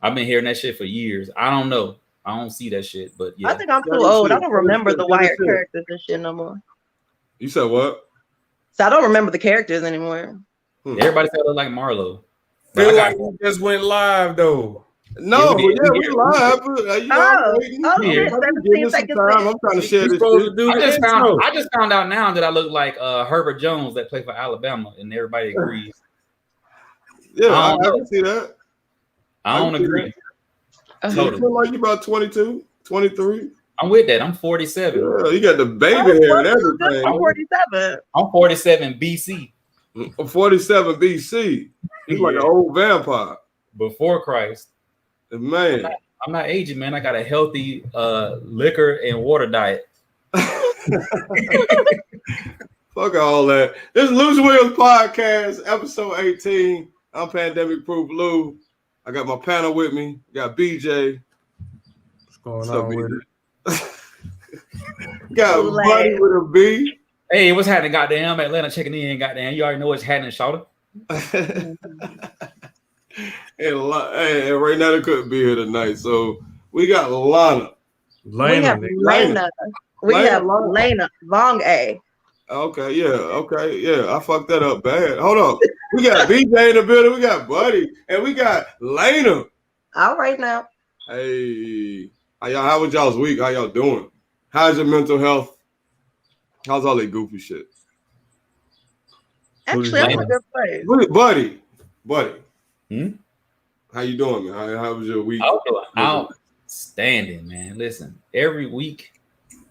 I've been hearing that shit for years. I don't know. I don't see that shit, but I yeah. think I'm too old. I don't remember the Wire characters and shit no more. You said what? So I don't remember the characters anymore. Everybody said I look like Marlo. Feel like we just went live though. No, we live. Okay. 17 seconds. I'm trying to share this. I just found out now that I look like Herbert Jones that played for Alabama, and everybody agrees. Yeah, I can see that. I don't agree. Totally. You feel like you about 22, 23? I'm with that. I'm 47. Yeah, you got the baby hair and everything. I'm 47. I'm 47 BC. 47 BC. He's like an old vampire. Before Christ. Man. I'm not aging, man. I got a healthy liquor and water diet. Fuck all that. This is Loose Wheels Podcast, episode 18. I'm Pandemic Proof Lou. I got my panel with me. Got BJ. What's going on with it? Got Buddy with a B. Hey, what's happening, goddamn? Atlanta checking in, goddamn. You already know what's happening, shouter. And right now they couldn't be here tonight. So we got Lana. We have Lana. Long A. Okay, yeah. I fucked that up bad. Hold on. We got BJ in the building. We got Buddy. And we got Lana. All right now. Hey. How was y'all's week? How y'all doing? How's your mental health? How's all that goofy shit? Actually, I'm in a good place. Buddy. Hmm? How you doing, man? How was your week? Outstanding, man. Listen, every week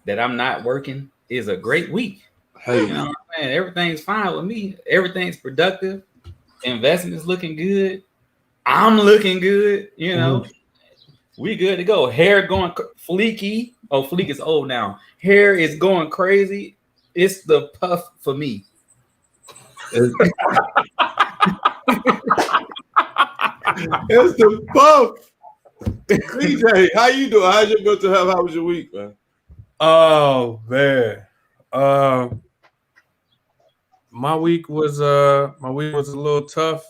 that I'm not working is a great week. Hey, you know what I'm saying? Everything's fine with me. Everything's productive. Investment's looking good. I'm looking good. You know, we good to go. Hair going fleeky. Oh, fleek is old now. Hair is going crazy. It's the puff for me. It's the puff. DJ, how you doing? How's your mental health? How was your week, man? Oh man. My week was a little tough.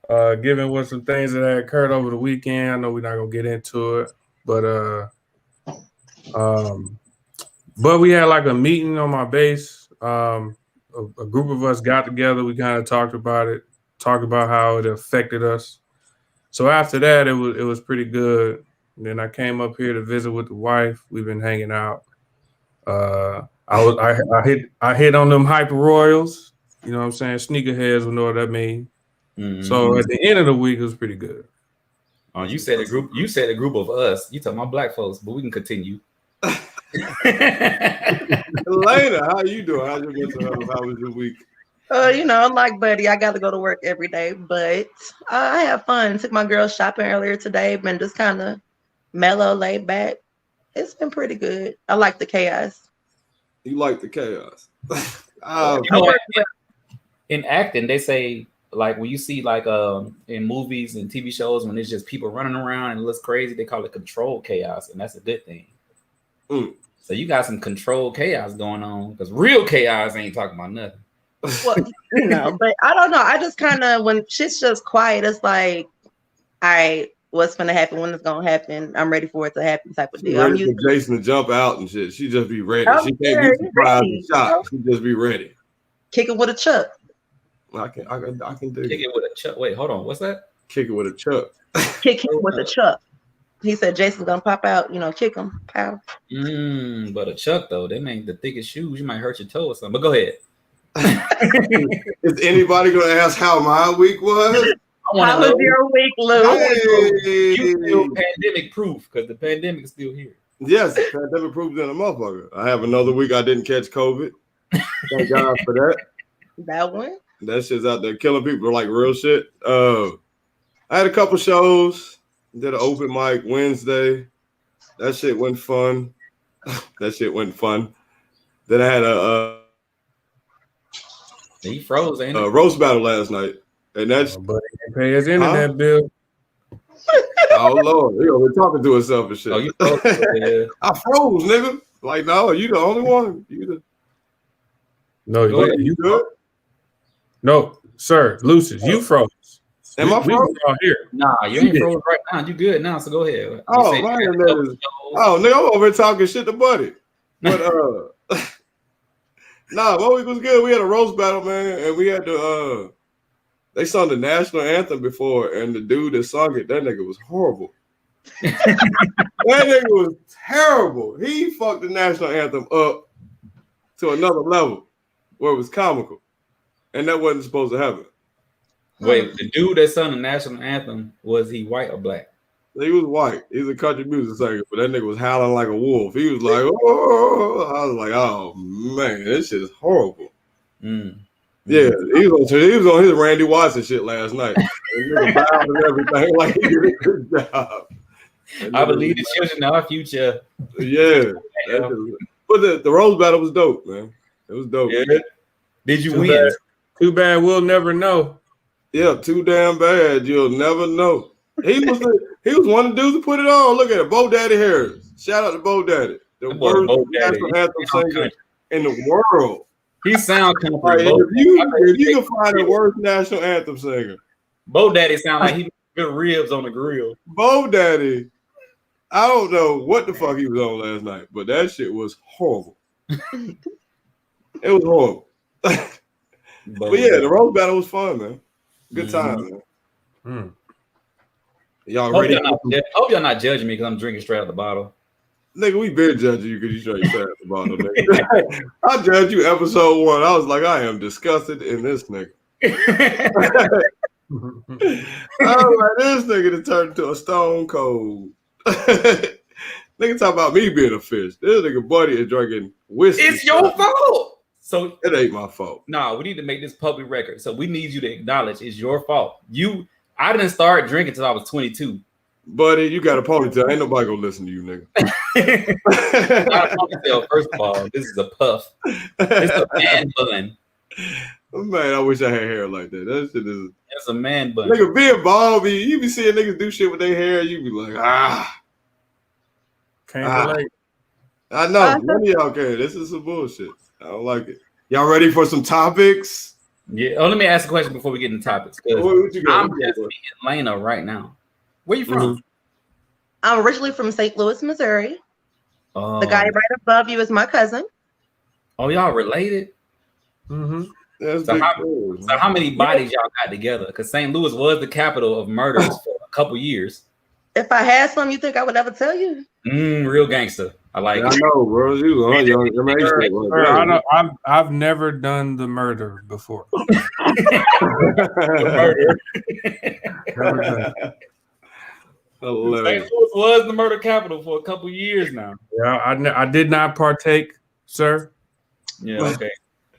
Given what some things that had occurred over the weekend. I know we're not gonna get into it, but we had like a meeting on my base. A group of us got together. We kind of talked about how it affected us. So after that, it was pretty good. And then I came up here to visit with the wife. We've been hanging out. I hit on them hyper royals. You know what I'm saying? Sneakerheads will know what that means. Mm-hmm. So at the end of the week, it was pretty good. Oh, you said a group. You said a group of us. You talking about black folks, but we can continue. Later, how you doing? How's your mental health? How was your week? Like Buddy, I got to go to work every day, but I have fun. Took my girls shopping earlier today. Been just kind of mellow, laid back. It's been pretty good. I like the chaos. You like the chaos? In acting, they say like when you see like in movies and TV shows when it's just people running around and it looks crazy, they call it controlled chaos, and that's a good thing. So you got some controlled chaos going on because real chaos ain't talking about nothing. Well, but I don't know. I just kind of, when shit's just quiet, it's like, all right, what's gonna happen? When it's gonna happen? I'm ready for it to happen, type of deal. I'm used to Jason to jump out and shit. She just be ready. She can't be surprised and shocked. She just be ready. Kick it with a chuck. I can do. Kick it with a chuck. Wait, hold on. What's that? Kick it with a chuck. Kick him with a chuck. He said Jason's gonna pop out. Kick him. Pow. But a chuck though, them ain't the thickest shoes. You might hurt your toe or something. But go ahead. Is anybody gonna ask how my week was? How was your week, Lou? You still pandemic proof because the pandemic is still here. Yes, pandemic proof than a motherfucker. I have another week I didn't catch COVID. Thank God for that. That one? That shit's out there killing people like real shit. I had a couple shows. Did an open mic Wednesday. That shit went fun. Then I had he froze, ain't it? Roast battle last night. And that's but he didn't pay his internet bill. Oh Lord, we're talking to himself and shit. Oh, you froze, yeah. I froze, nigga. Like, no, you the only one. No, you good? No, sir, Lucious, you froze. Am I We frozen? all here. Nah, you ain't frozen right now. You good now, so go ahead. You Oh, said man, you had a that couple is- shows. Oh, nigga, I'm over here talking shit to Buddy. But nah, my week was good. We had a roast battle, man, and we had to they sung the national anthem before, and the dude that sung it, that nigga was horrible. That nigga was terrible. He fucked the national anthem up to another level where it was comical. And that wasn't supposed to happen. Wait, the dude that sung the national anthem, was he white or black? He was white. He's a country music singer, but that nigga was howling like a wolf. He was like, oh, I was like, oh man, this shit is horrible. Yeah, he was on his Randy Watson shit last night. And nigga bowed and everything like he did a good job. I believe the children are our future. Yeah. But the Rose battle was dope, man. It was dope. Yeah. Did you Too win? bad. Too bad we'll never know. Yeah, too damn bad. You'll never know. He was one of the dudes who put it on. Look at it, Bo Daddy Harris. Shout out to Bo Daddy, the worst national anthem singer in the world. He sound country. Right, if you can find the worst national anthem singer, Bo Daddy sound like he good ribs on the grill. Bo Daddy. I don't know what the fuck he was on last night, but that shit was horrible. It was horrible. But yeah, the roast battle was fun, man. Good time, man. Y'all ready? Hope y'all not judging me because I'm drinking straight out the bottle. Nigga, we been judging you because you straight out the bottle, nigga. I judged you episode 1. I was like, I am disgusted in this nigga. I was like, this nigga to turn into a stone cold. Nigga talk about me being a fish. This nigga Buddy is drinking whiskey. It's your fault. So it ain't my fault. Nah, we need to make this public record. So we need you to acknowledge it's your fault. I didn't start drinking until I was 22. Buddy, you got a ponytail. Ain't nobody gonna listen to you, nigga. Not a ponytail, first of all. This is a puff. It's a man bun. Man, I wish I had hair like that. That shit is. It's a man bun. Nigga, being bald, you be seeing niggas do shit with their hair. You be like, Can't relate. I know. None of y'all can. This is some bullshit. I don't like it. Y'all ready for some topics? Yeah. Oh, let me ask a question before we get into topics. I'm just in Atlanta right now. Where you from? I'm originally from St. Louis, Missouri. Oh. The guy right above you is my cousin. Oh, y'all related? Mm-hmm. So how many bodies y'all got together? Because St. Louis was the capital of murders for a couple years. If I had some, you think I would ever tell you? Real gangster. I like it. I know, bro. I've never done the murder before. Never done. St. Louis was the murder capital for a couple years now. Yeah, I did not partake, sir. Yeah, okay.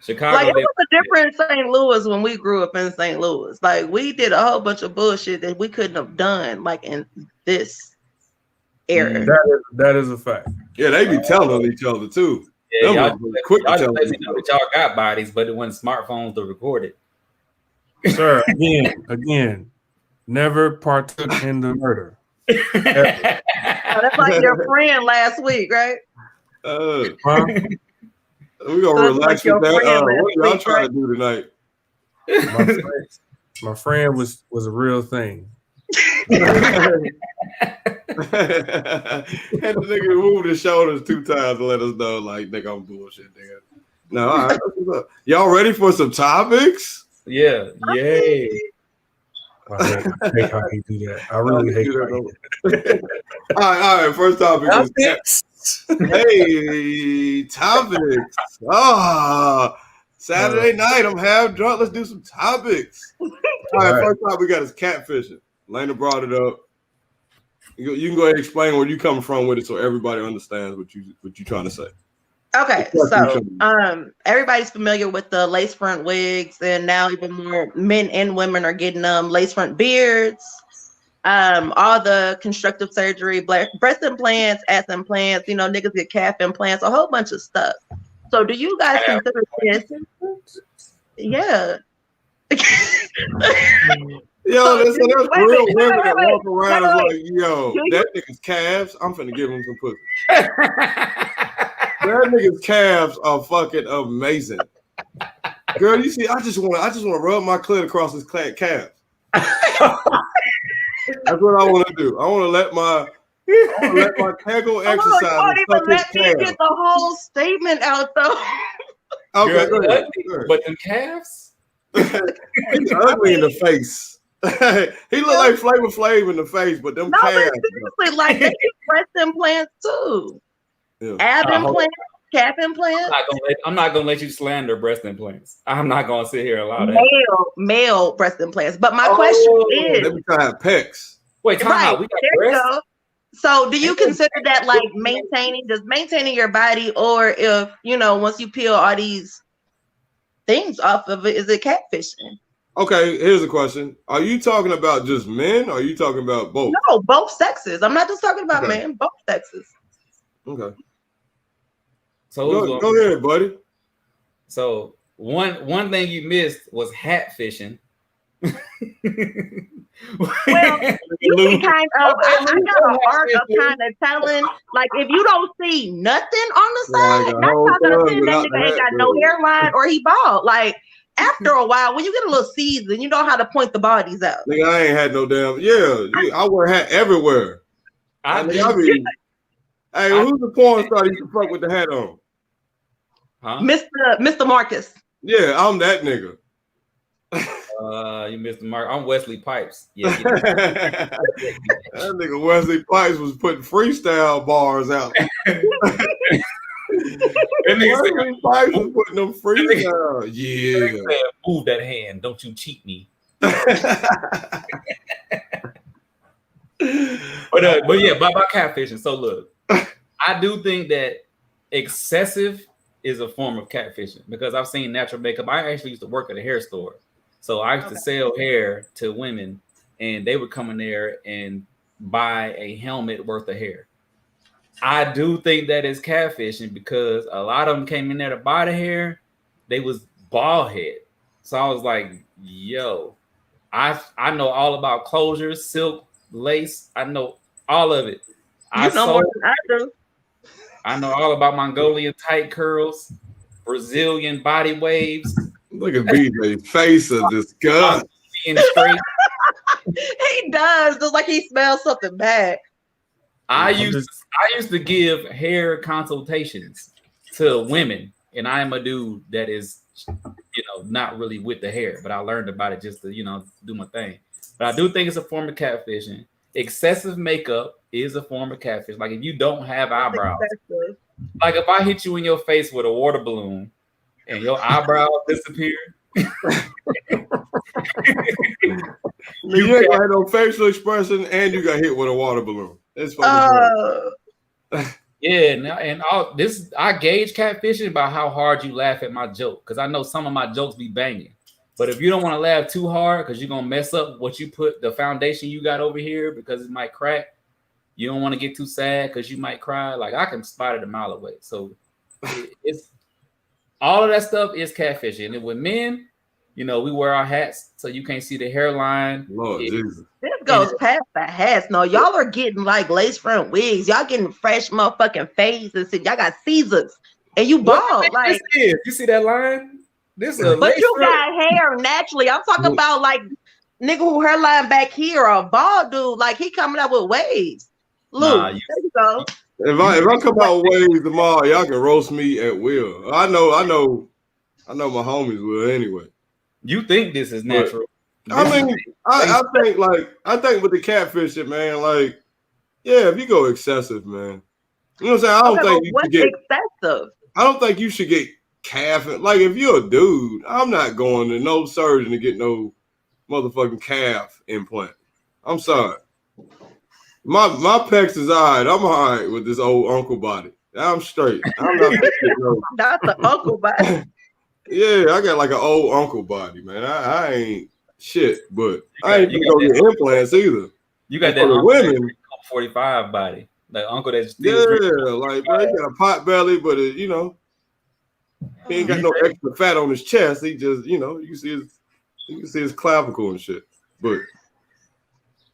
Chicago. Like, it was a different St. Louis when we grew up in St. Louis. Like, we did a whole bunch of bullshit that we couldn't have done, like, in this era. That is a fact. Yeah, they be telling on each other, too. Yeah, y'all quick to tell that y'all got bodies, but it wasn't smartphones to record it. Sir, again, never partook in the murder. That's like your friend last week, right? We're gonna relax with that. What y'all trying to do tonight? My friend was a real thing. And the nigga moved his shoulders 2 times to let us know, like, nigga, I'm bullshit, nigga. No, all right. Y'all ready for some topics? Yeah. Yay. I hate how he do that. I really hate that. All right. First topic is hey, topics. Saturday night. I'm half drunk. Let's do some topics. All right. First topic we got is catfishing. Lena brought it up. You can go ahead and explain where you coming from with it, so everybody understands what you trying to say. Okay, so everybody's familiar with the lace front wigs, and now even more men and women are getting lace front beards, all the constructive surgery, breast implants, ass implants, niggas get calf implants, a whole bunch of stuff. So do you guys consider this? Yeah. Yo, there's real women that walk around like, yo, that nigga's calves, I'm finna give him some pussy. That nigga's calves are fucking amazing. Girl, you see, I just want to rub my clit across his calves. That's what I want to do. I want to let my Kegel exercise. You won't even let me get the whole statement out though. Okay, Girl, go ahead. but them calves. He's ugly in the face. He look like Flavor Flav in the face, but them calves. Seriously, like they get breast implants too. Yeah. Ab implants, calf implants. I'm not gonna let you slander breast implants. I'm not gonna sit here and allow that. Male breast implants. But my question is, let me try to have pecs. Wait, time out. We got breasts? So do you consider that like maintaining your body, or if once you peel all these things off of it, is it catfishing? Okay, here's a question. Are you talking about just men, or are you talking about both? No, both sexes. I'm not just talking about men, both sexes. Okay. So go ahead, buddy. So one thing you missed was hat fishing. Well, you can kind of. I got an art of kind of telling, like, if you don't see nothing on the side, not gonna say that nigga ain't got no hairline or he bald. Like, after a while, when you get a little seasoned, you know how to point the bodies out. Nigga, I ain't had no damn. I wear hat everywhere. Hey, who's the porn star you can fuck with the hat on? Huh? Mr. Marcus. Yeah, I'm that nigga. You missed the mark. I'm Wesley Pipes. Yeah. That nigga Wesley Pipes was putting freestyle bars out. Wesley Pipes was putting them freestyle. Yeah. Said, move that hand. Don't you cheat me. But yeah, about catfishing. So look, I do think that excessive is a form of catfishing because I've seen natural makeup. I actually used to work at a hair store. So I used to sell hair to women, and they would come in there and buy a helmet worth of hair. I do think that is catfishing because a lot of them came in there to buy the hair. They was bald head. So I was like, yo, I know all about closures, silk, lace. I know all of it. I know all about Mongolian tight curls, Brazilian body waves. Look at BJ's face of disgust. He does. Looks like he smells something bad. I used to give hair consultations to women, and I am a dude that is, not really with the hair, but I learned about it just to, do my thing. But I do think it's a form of catfishing. Excessive makeup is a form of catfish. Like if you don't have eyebrows, like if I hit you in your face with a water balloon and your eyebrows disappear. You ain't got no facial expression and you got hit with a water balloon. It's fucking yeah, and all this I gauge catfishing by how hard you laugh at my joke. Because I know some of my jokes be banging. But if you don't want to laugh too hard because you're gonna mess up what you put the foundation you got over here because it might crack. You don't want to get too sad because you might cry. Like I can spot it a mile away. So it's all of that stuff is catfishing. And with men, we wear our hats so you can't see the hairline. Lord Jesus. This goes past the hats. No, y'all are getting like lace front wigs. Y'all getting fresh motherfucking faces. Y'all got Caesars. And you bald. Like you see that line? This is but you got hair naturally. I'm talking about like nigga who hairline back here or a bald dude. Like he coming up with waves. Luke, there you go. If I come out with waves tomorrow, y'all can roast me at will. I know my homies will anyway. You think this is natural? I think with the catfishing, man, like, yeah, if you go excessive, man. You know what I'm saying? I don't think you should get excessive. I don't think you should get calf. Like, if you're a dude, I'm not going to no surgeon to get no motherfucking calf implant. I'm sorry. My pecs is all right. I'm all right with this old uncle body. I'm straight. I'm not not the uncle body. Yeah, I got like an old uncle body, man. I ain't shit, but I ain't gonna get implants either. You got that women 45 body, the uncle that's still like bro, he got a pot belly, but he ain't got no extra fat on his chest. He just you can see his clavicle and shit. But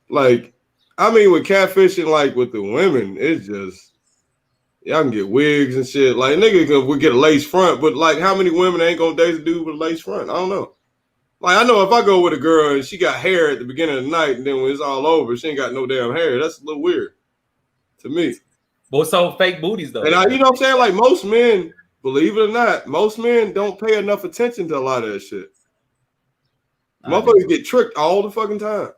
like, I mean, with catfishing, like with the women, it's just. Y'all can get wigs and shit. Like, nigga would get a lace front, but like, how many women ain't gonna date a dude with a lace front? I don't know. Like I know if I go with a girl and she got hair at the beginning of the night, and then when it's all over, she ain't got no damn hair. That's a little weird to me. Well, so fake booties though. And you know what I'm saying? Like most men, believe it or not, most men don't pay enough attention to a lot of that shit. Motherfuckers get tricked all the fucking time.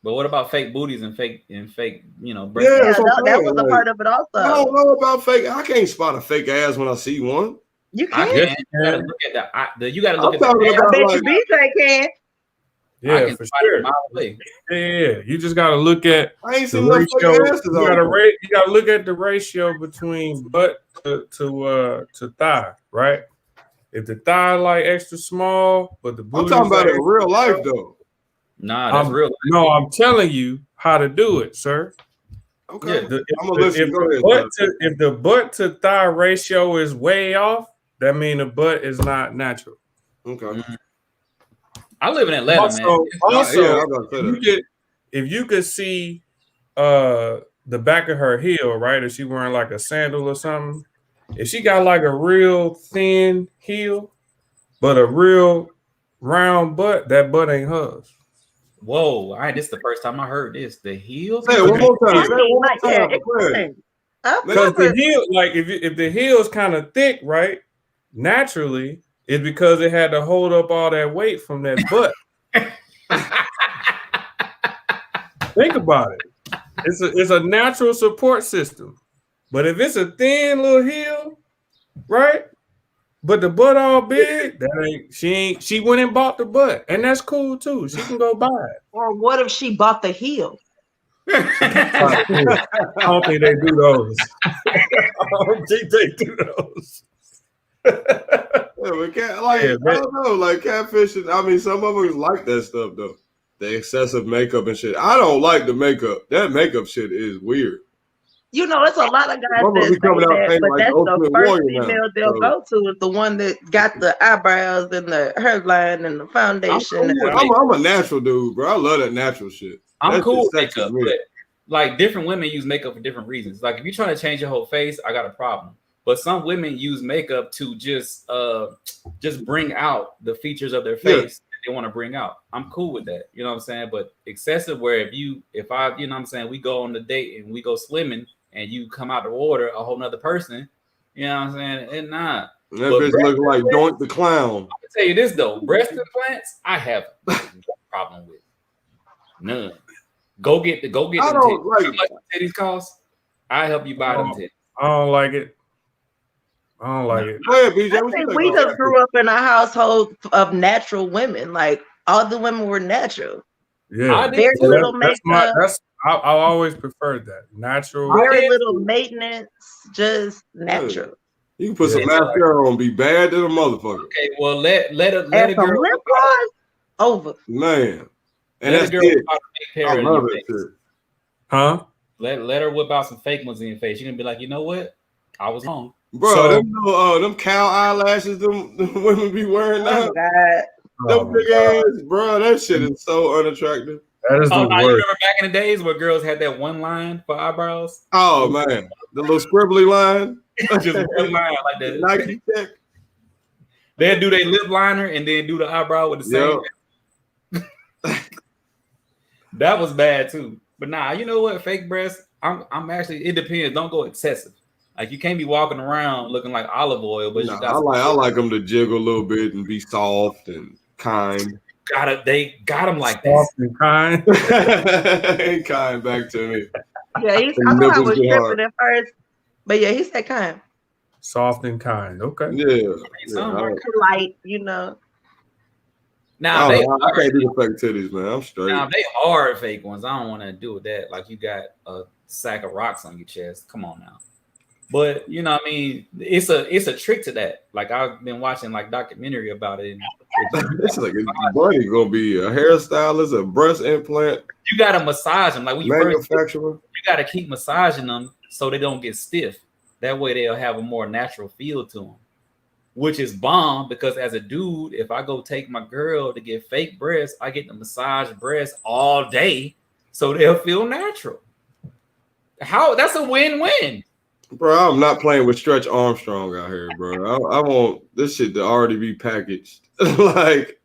But what about fake booties and fake, you know, breast? Yeah, that was a part of it also. I don't know about fake. I can't spot a fake ass when I see one. You can't. You gotta look at the. You gotta look at the. I bet you BJ can. Yeah, for sure. Yeah, you just gotta look at I ain't seen the ratio. You gotta look at the ratio between butt to thigh, right? If the thigh like extra small, but the booty. I'm talking about in real life though. Nah, that's real life. No, I'm telling you how to do it, sir. Okay. Yeah, if the butt to thigh ratio is way off, that means the butt is not natural. Okay. Mm-hmm. I live in Atlanta, man. If you could see the back of her heel, right? If she wearing like a sandal or something, if she got like a real thin heel, but a real round butt, that butt ain't hers. Whoa! All right, this is the first time I heard this. The heels. Say it one more time. Say it one more time. Because the heel, like if the heel is kind of thick, right? Naturally, it's because it had to hold up all that weight from that butt. Think about it. It's a natural support system. But if it's a thin little heel, right? But the butt all big, she went and bought the butt. And that's cool too. She can go buy it. Or what if she bought the heel? I don't think they do those. I don't think they do those. I don't know, like catfishing. I mean, some of us like that stuff though. The excessive makeup and shit. I don't like the makeup. That makeup shit is weird. You know, it's a lot of guys that say that, but that's the first female they'll go to is the one that got the eyebrows and the hairline and the foundation. I'm a natural dude, bro. I love that natural shit. I'm cool with makeup, but like different women use makeup for different reasons. Like if you're trying to change your whole face, I got a problem. But some women use makeup to just bring out the features of their face that they want to bring out. I'm cool with that. You know what I'm saying? But excessive where if I, you know what I'm saying, we go on the date and we go swimming and you come out the water a whole nother person, you know what I'm saying? And nah. That bitch look like Doink the Clown. I can tell you this though, breast implants, I have no problem with. None. Go get the titties. How much the titties cost? I help you buy them titties. I don't like it. Go ahead, BJ. I think we just grew up in a household of natural women. Like all the women were natural. Yeah, very little makeup. I always preferred that natural. Very little maintenance, just natural. You can put some mascara on, be bad to the motherfucker. Okay, well let a girl lip gloss over, man. And that's it. I love it too. Huh? Let her whip out some fake ones in your face. You're gonna be like, you know what? I was wrong. Bro, them cow eyelashes them women be wearing now. Them big ass, bro. That shit is so unattractive. That is the worst. You remember back in the days where girls had that one line for eyebrows? Oh man, the little scribbly line. Just one line like that. Nike check. They'd do their lip liner and then do the eyebrow with the same. That was bad too. But nah, you know what? Fake breasts. I'm actually. It depends. Don't go excessive. Like you can't be walking around looking like olive oil. But I like them to jiggle a little bit and be soft and kind. They got them like soft and kind. Ain't kind back to me. Yeah, I thought I was tripping at first, but yeah, he said kind. Soft and kind. Okay. Yeah. Polite, you know. Now I can't do the fake titties, man. I'm straight. Now they are fake ones. I don't want to do with that. Like you got a sack of rocks on your chest. Come on now. But you know, what I mean, it's a trick to that. Like I've been watching like documentary about it. It's like buddy gonna be a hairstylist, a breast implant. You gotta massage them. Like when you manufacturer. You gotta keep massaging them so they don't get stiff. That way they'll have a more natural feel to them, which is bomb because as a dude, if I go take my girl to get fake breasts, I get to massage breasts all day so they'll feel natural. That's a win-win. Bro, I'm not playing with Stretch Armstrong out here, bro. I want this shit to already be packaged. Like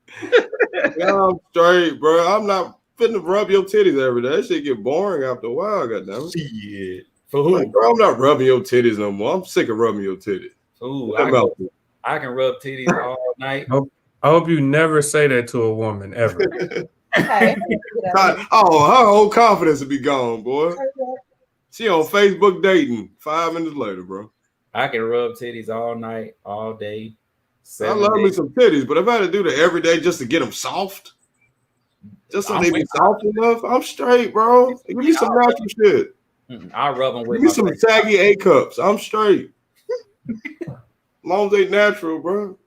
Yeah, I'm straight, bro. I'm not finna rub your titties every day. That shit get boring after a while, goddamn. Shit. For who? Like, bro, I'm not rubbing your titties no more. I'm sick of rubbing your titties. Ooh, Let them out. I can rub titties all night. I hope you never say that to a woman ever. Okay. Oh, her whole confidence will be gone, boy. She on Facebook dating 5 minutes later, bro. I can rub titties all night, all day. I love me some titties, but if I had to do that every day just to get them soft, just so they be soft enough, I'm straight, bro. Give me some natural shit. I'll rub them with Give me some saggy A cups. I'm straight. As long as they natural, bro.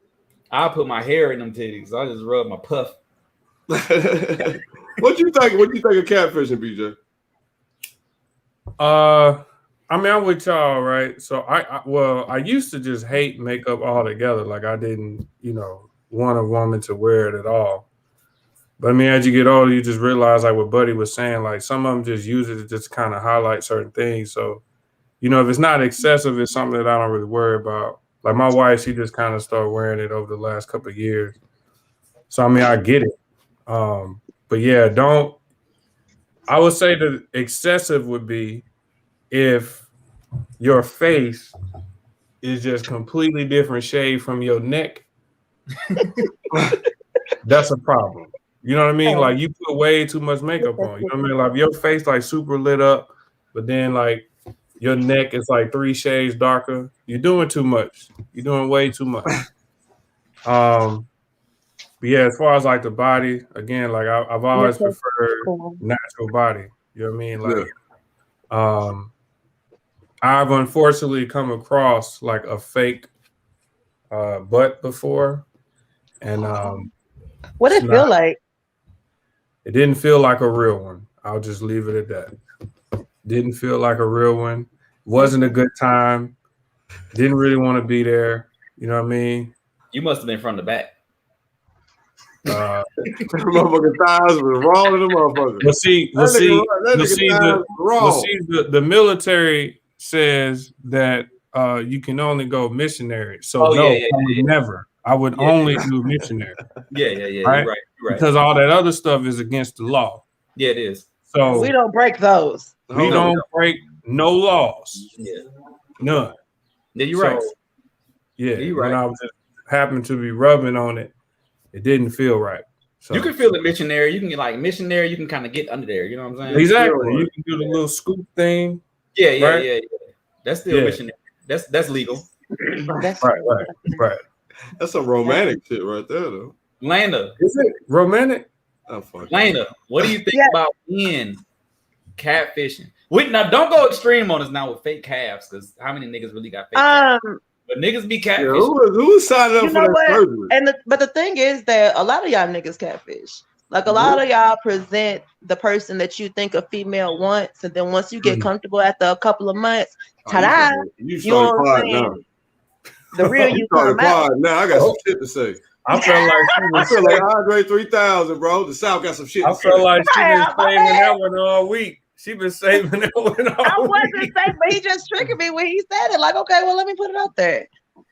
I'll put my hair in them titties. I'll just rub my puff. What you think? What you think of catfishing, BJ? I mean, I'm with y'all, right? So I used to just hate makeup altogether. Like I didn't, want a woman to wear it at all. But I mean, as you get older, you just realize, like what Buddy was saying, like some of them just use it to just kind of highlight certain things. So, if it's not excessive, it's something that I don't really worry about. Like my wife, she just kind of started wearing it over the last couple of years. So I mean, I get it. But yeah, I would say that excessive would be if your face is just completely different shade from your neck. That's a problem. You know what I mean? Like you put way too much makeup on. You know what I mean? Like your face like super lit up, but then like your neck is like 3 shades darker. You're doing too much. You're doing way too much. But yeah, as far as like the body, again, like I've always preferred natural body. You know what I mean? Like, I've unfortunately come across like a fake butt before, and what did it feel like? It didn't feel like a real one. I'll just leave it at that. Didn't feel like a real one. Wasn't a good time. Didn't really want to be there. You know what I mean? You must have been from the back. Motherfucking thighs was wrong in the motherfucker. The military says that you can only go missionary. So never. I would only do missionary. Yeah. Right? You're right. Because all that other stuff is against the law. Yeah, it is. So we don't break those. We don't break no laws. Yeah. None. Yeah, you're right. Yeah, you're right. When I was just happened to be rubbing on it, it didn't feel right. So you can feel the missionary. You can missionary. You can kind of get under there. You know what I'm saying? Exactly. You can do the little scoop thing. Yeah. That's still missionary. That's legal. Right. That's some romantic shit right there, though. Lana, is it romantic? Oh, fuck. Lana, what do you think about men catfishing? Now, don't go extreme on us now with fake calves, because how many niggas really got fake calves? But niggas be catfishing. Who's signing up for that surgery? But the thing is that a lot of y'all niggas catfish. Like a lot of y'all present the person that you think a female wants, and then once you get comfortable after a couple of months, ta-da! You know what I'm saying? The real you come out. Now I got some shit to say. I feel like Andre 3000, bro. The South got some shit. I feel like she been saving that one all week. She been saving that one all week. I wasn't saying, but he just triggered me when he said it. Like, okay, well, let me put it out there.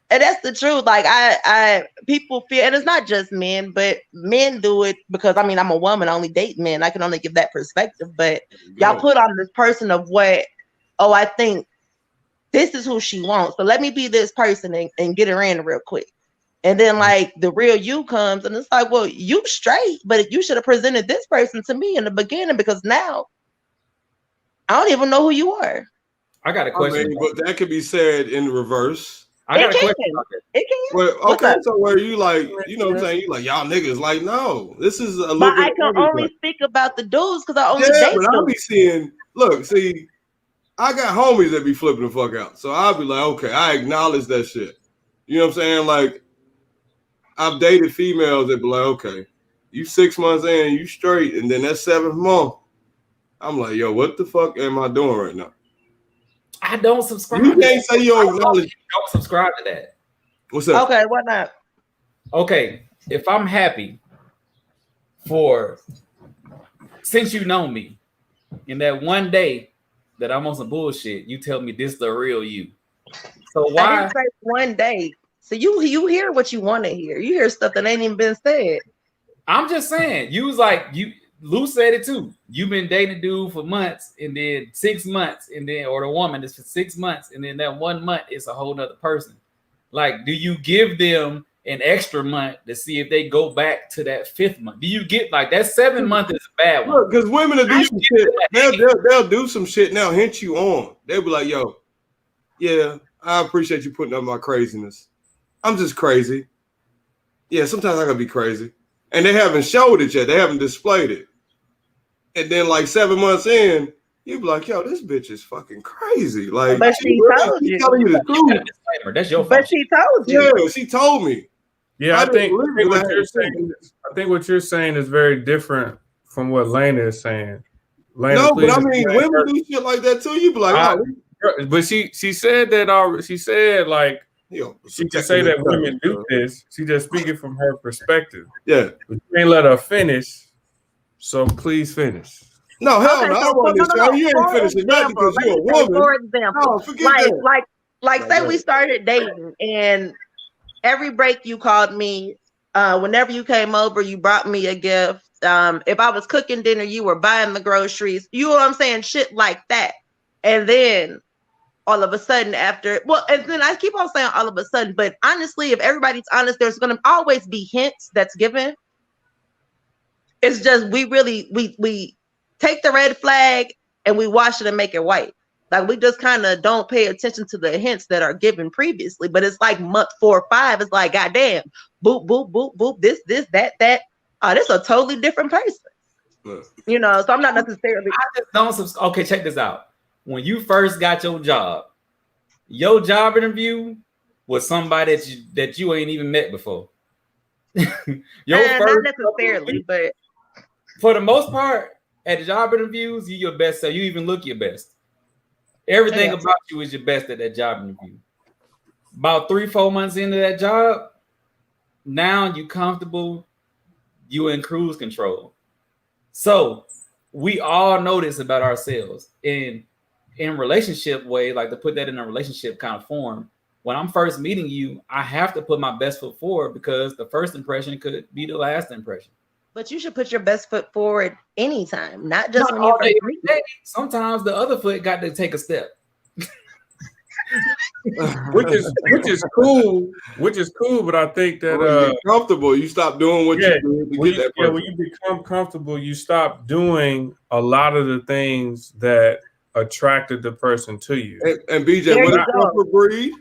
And that's the truth. Like, I people feel, and it's not just men, but men do it because I'm a woman. I only date men. I can only give that perspective. But y'all put on this person of what? Oh, I think this is who she wants. So let me be this person and get her in real quick. And then like the real you comes and it's like, well, you straight, but you should have presented this person to me in the beginning because now I don't even know who you are. I got a question. But that could be said in reverse. I got a question. It can. Well, okay, so where you like, you know what I'm saying? You like, y'all niggas like, no, this is a little but bit. I can only speak about the dudes because I only date but I'll be seeing, see, I got homies that be flipping the fuck out. So I'll be like, okay, I acknowledge that shit. You know what I'm saying? Like, I've dated females that be like, okay, you 6 months in, you straight, and then that 7th month, I'm like, yo, what the fuck am I doing right now? I don't subscribe. You can't say you acknowledge. Don't subscribe to that. What's up? Okay, why not? Okay, if I'm happy since you know me, in that one day that I'm on some bullshit, you tell me this the real you. So why? I didn't say one day. So you hear what you want to hear. You hear stuff that ain't even been said. I'm just saying, you was like Lou said it too. You've been dating a dude for months, and then 6 months, and then or the woman is for 6 months, and then that 1 month is a whole nother person. Like, do you give them an extra month to see if they go back to that 5th month? Do you get like that 7 month is a bad one? Because women will do some shit. They'll do some shit now, hint you on. They'll be like, yo, yeah, I appreciate you putting up my craziness. I'm just crazy. Yeah, sometimes I gotta be crazy. And they haven't showed it yet. They haven't displayed it. And then like 7 months in, you be like, yo, this bitch is fucking crazy. Like, but she told you. Telling you the truth. That's your fault. But she told you. Yeah, she told me. Yeah, I think what you're saying is very different from what Lena is saying. Lena, no, but I mean, women do shit like that too. You be like, oh. But she said that already. She said like she can say that women do this. She just speaking from her perspective. Yeah, but you ain't let her finish. So please finish. No, hell no. I don't want this. You ain't finishing that because you're a woman. For example, no, forget that. Like say we started dating and every break you called me. Whenever you came over, you brought me a gift. If I was cooking dinner, you were buying the groceries. You know what I'm saying? Shit like that. And then all of a sudden and then I keep on saying all of a sudden, but honestly, if everybody's honest, there's going to always be hints that's given. It's just, we take the red flag and we wash it and make it white. Like we just kind of don't pay attention to the hints that are given previously, but it's like month 4 or 5. It's like, goddamn, boop, boop, boop, boop, this, that. Oh, this is a totally different person. You know, so I'm not necessarily. I just don't. Okay, check this out. When you first got your job interview was somebody that you ain't even met before. Not necessarily, but for the most part, at job interviews, you your best self. You even look your best. Everything about you is your best at that job interview. About 3-4 months into that job, now you comfortable, you in cruise control. So we all know this about ourselves. In relationship way, like to put that in a relationship kind of form, when I'm first meeting you, I have to put my best foot forward because the first impression could be the last impression. But you should put your best foot forward anytime, not just when you're first meeting. Sometimes the other foot got to take a step. which is cool, but I think that when you're comfortable, you stop doing what you do to get that person. When you become comfortable, you stop doing a lot of the things that attracted the person to you. And BJ, what is comfort breed?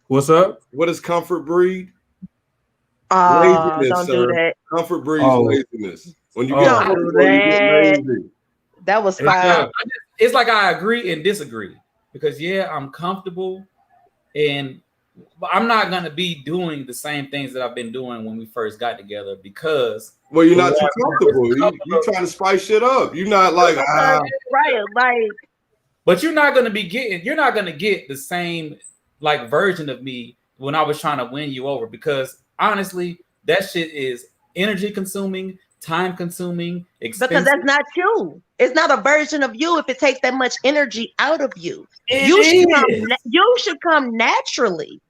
What's up? What is comfort breed? Laziness, don't do that. Comfort breeds laziness. When you get comfortable, you get lazy. That was fire. It's like I agree and disagree because I'm comfortable and I'm not gonna be doing the same things that I've been doing when we first got together because you're not too comfortable. You're trying to spice shit up. You're not like right, like. But you're not gonna get the same like version of me when I was trying to win you over because honestly, that shit is energy consuming, time consuming, expensive. Because that's not you. It's not a version of you if it takes that much energy out of you. You should come naturally.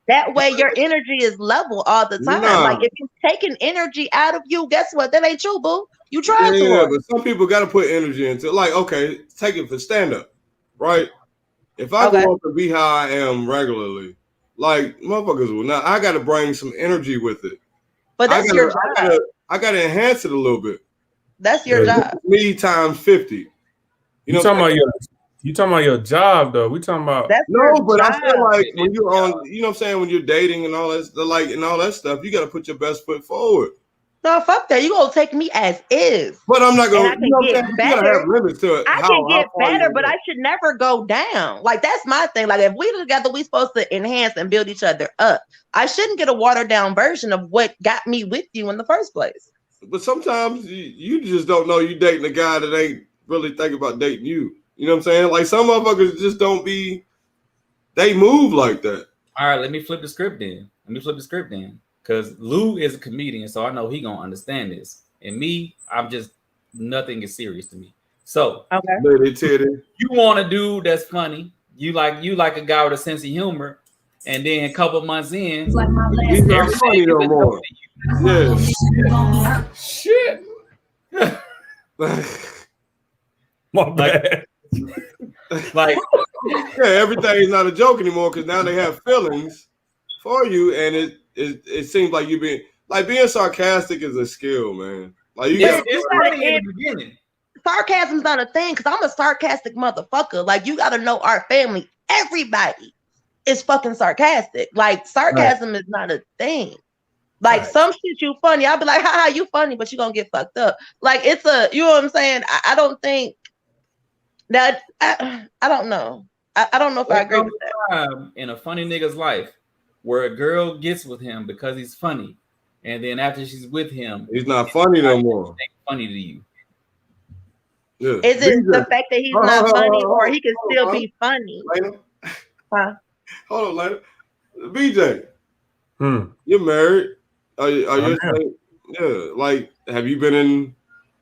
That way your energy is level all the time. Like if you're taking energy out of you, guess what? That ain't you, boo. You trying to. Yeah, but some people got to put energy into it. Like, okay, take it for stand up, right? If I go up and be how I am regularly, like motherfuckers will not. I got to bring some energy with it. But that's your job. I got to enhance it a little bit. That's your job. Me times 50. You talking about your job though? We talking about I feel like when you're on, you know what I'm saying, when you're dating and all that, and all that stuff, you got to put your best foot forward. No, fuck that. You gonna take me as is. But I'm not gonna. I can get better. You gotta have limits to it. I can get better, but I should never go down. Like that's my thing. Like if we together, we supposed to enhance and build each other up. I shouldn't get a watered down version of what got me with you in the first place. But sometimes you just don't know you dating a guy that ain't really thinking about dating you. You know what I'm saying? Like some motherfuckers just don't be. They move like that. All right, let me flip the script then. Because Lou is a comedian, so I know he gonna understand this. And me, I'm just nothing is serious to me. So you want a dude that's funny. You like a guy with a sense of humor, and then a couple months in, he's not funny no more. Yeah. Shit. My bad. Like, Yeah, everything's not a joke anymore because now they have feelings for you, and it seems like you being sarcastic is a skill, man. Like you it's, got it's gotta funny in the beginning. sarcasm's not a thing because I'm a sarcastic motherfucker. Like you gotta know our family. Everybody is fucking sarcastic. Like sarcasm is not a thing. Like some shit you funny, I'll be like, haha, you funny, but you gonna get fucked up. Like it's you know what I'm saying? I don't think that I don't know. I don't know if I agree with that. In a funny nigga's life where a girl gets with him because he's funny, and then after she's with him, he's not funny no more. Funny to you. Yeah. Is it the fact that he's not funny, or he can still be funny? Huh? Hold on, later. BJ, you're married. Are you? Yeah. Like, have you been in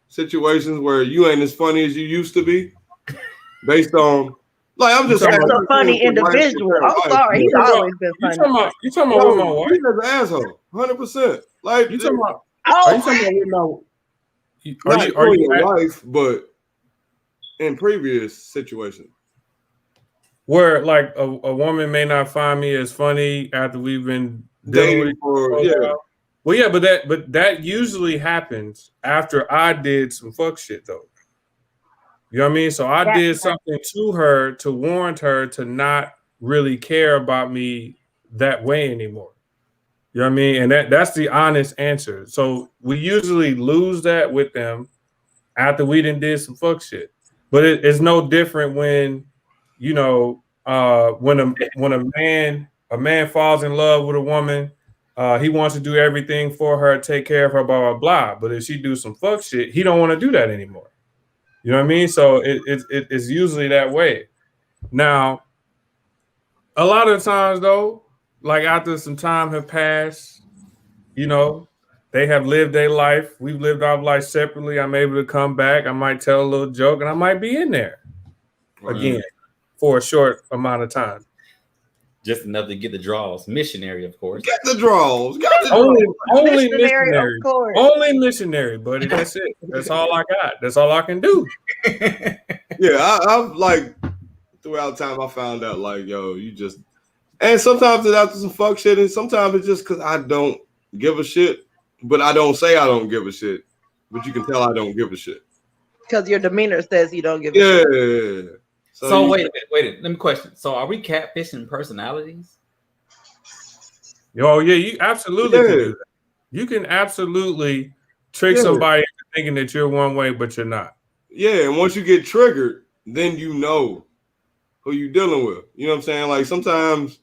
situations where you ain't as funny as you used to be? Based on, like, I'm just saying, that's a funny individual. I'm sorry, he's always been funny. You talking about with my wife? He's an asshole, 100%. Like, you talking about? Oh, are you talking about with my? Are you your wife, but in previous situations where like a woman may not find me as funny after we've been dating for well, yeah, but that usually happens after I did some fuck shit though. You know what I mean? So I did something to her to warrant her to not really care about me that way anymore. You know what I mean? And that's the honest answer. So we usually lose that with them after we did some fuck shit. But it's no different when, you know, when a man falls in love with a woman, he wants to do everything for her, take care of her, blah blah blah. But if she do some fuck shit, he don't want to do that anymore. You know what I mean? So it's usually that way. Now, a lot of times though, like after some time have passed, you know, they have lived their life. We've lived our life separately. I'm able to come back. I might tell a little joke, and I might be in there again for a short amount of time. Just enough to get the draws. Missionary, of course. Get the draws. Only missionary. Of course. Only missionary, buddy. That's it. That's all I got. That's all I can do. Yeah, I've like throughout time I found out like, yo, you just, and sometimes it's after some fuck shit, and sometimes it's just because I don't give a shit, but I don't say I don't give a shit, but you can tell I don't give a shit. Because your demeanor says you don't give a shit. Yeah. So wait a minute. Let me question. So are we catfishing personalities? Oh yeah, you absolutely can do that. You can absolutely trick somebody into thinking that you're one way, but you're not. Yeah, and once you get triggered, then you know who you're dealing with. You know what I'm saying? Like sometimes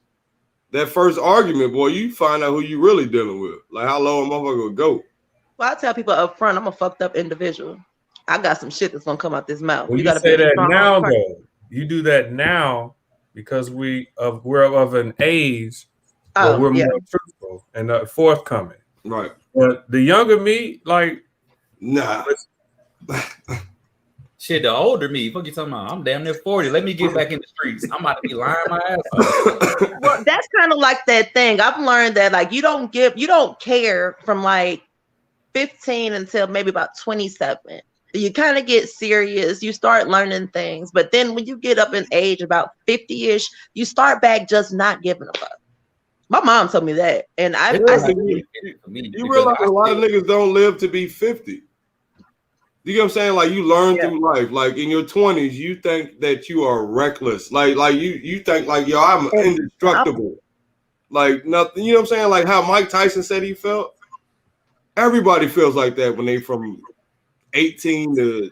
that first argument, boy, you find out who you really dealing with. Like how low a motherfucker would go. Well, I tell people up front, I'm a fucked up individual. I got some shit that's gonna come out this mouth. Well, you gotta say that now, though. You do that now because we're of an age where we're more truthful and forthcoming. Right. But the younger me, like, nah. Shit, the older me, fuck you talking about? I'm damn near 40. Let me get back in the streets. I'm about to be lying my ass off. Well, that's kind of like that thing. I've learned that like you don't care from like 15 until maybe about 27. You kind of get serious, you start learning things, but then when you get up in age about 50-ish, you start back just not giving a fuck. My mom told me that, and I you realize a lot of niggas don't live to be 50. You get what I'm saying? Like you learn through life. Like in your 20s, you think that you are reckless. Like you think like, yo, I'm indestructible. Like nothing. You know what I'm saying? Like how Mike Tyson said he felt. Everybody feels like that when they from 18 to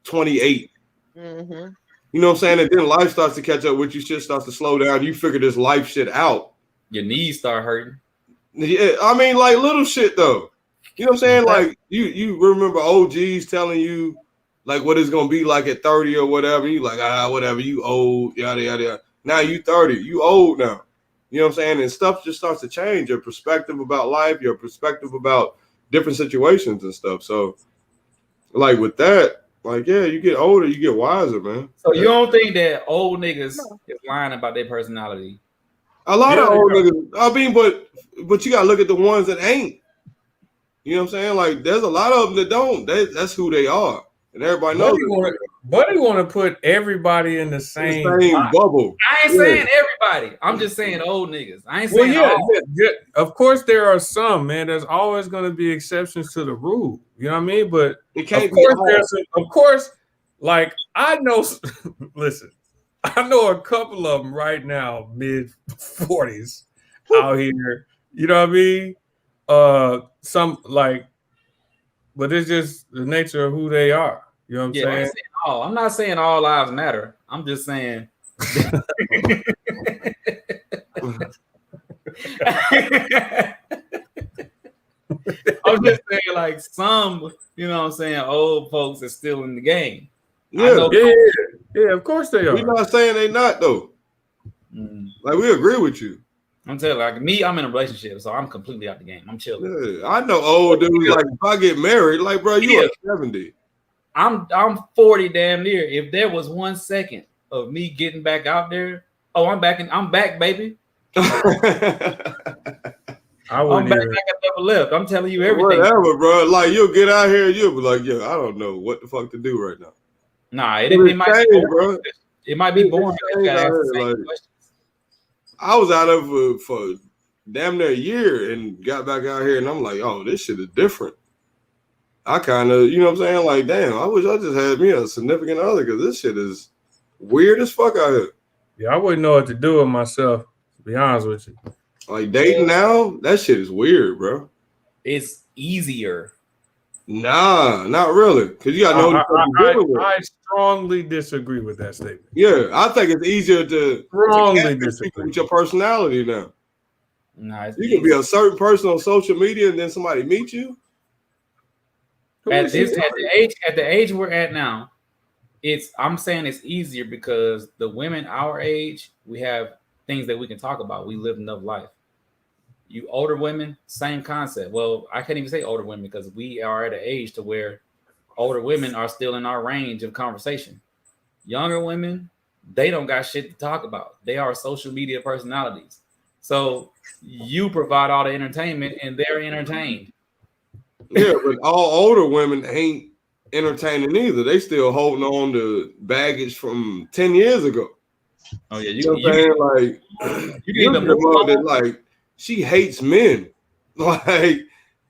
28. Mm-hmm. You know what I'm saying? And then life starts to catch up with you. Shit starts to slow down. You figure this life shit out. Your knees start hurting. Yeah, I mean, like little shit though. You know what I'm saying? Like you remember OGs telling you like what it's gonna be like at 30 or whatever. You like whatever. You old, yada yada yada. Now you 30. You old now. You know what I'm saying? And stuff just starts to change. Your perspective about life. Your perspective about different situations and stuff. So. Like with that, like you get older, you get wiser, man. So you don't think that old niggas is lying about their personality? A lot of old niggas. I mean, but you gotta look at the ones that ain't. You know what I'm saying? Like, there's a lot of them that don't. That's who they are, and everybody knows. Buddy want to put everybody in the same bubble. I ain't saying everybody. I'm just saying old niggas. I ain't saying all. Yeah. Of course, there are some, man. There's always going to be exceptions to the rule. You know what I mean? But it can't of course, like I know. Listen, I know a couple of them right now, mid-40s, out here. You know what I mean? Some like, but it's just the nature of who they are. You know what I'm saying? I'm not saying all lives matter. I'm just saying. I'm just saying, like some, you know what I'm saying, old folks are still in the game. Yeah, of course they are. We're not saying they not though. Like we agree with you. I'm telling you, like me, I'm in a relationship, so I'm completely out the game. I'm chilling. Yeah, I know old dudes like if I get married, like bro, you are 70. I'm 40 damn near. If there was 1 second of me getting back out there, I'm back, baby. I'm back like I never left. I'm telling you everything. Whatever, bro. Like you'll get out here, you'll be like, yeah, I don't know what the fuck to do right now. Nah, it might be boring, bro. It might be boring. I was out of for damn near a year and got back out here, and I'm like, oh, this shit is different. I kind of, you know what I'm saying? Like, damn, I wish I just had me a significant other because this shit is weird as fuck out here. Yeah, I wouldn't know what to do with myself, to be honest with you. Like, dating now, that shit is weird, bro. It's easier. Nah, not really. Because you got to know what you're dealing with. I strongly disagree with that statement. Yeah, I think it's easier to disagree with your personality now. Nah, you can be a certain person on social media and then somebody meet you. At the age we're at now, I'm saying it's easier because the women our age, we have things that we can talk about. We live enough life. You older women, same concept. Well, I can't even say older women because we are at an age to where older women are still in our range of conversation. Younger women, they don't got shit to talk about. They are social media personalities. So you provide all the entertainment and they're entertained. Yeah, but all older women ain't entertaining either. They still holding on to baggage from 10 years ago. Oh yeah, you know what I'm saying? Like you get a mother that like she hates men. Like, and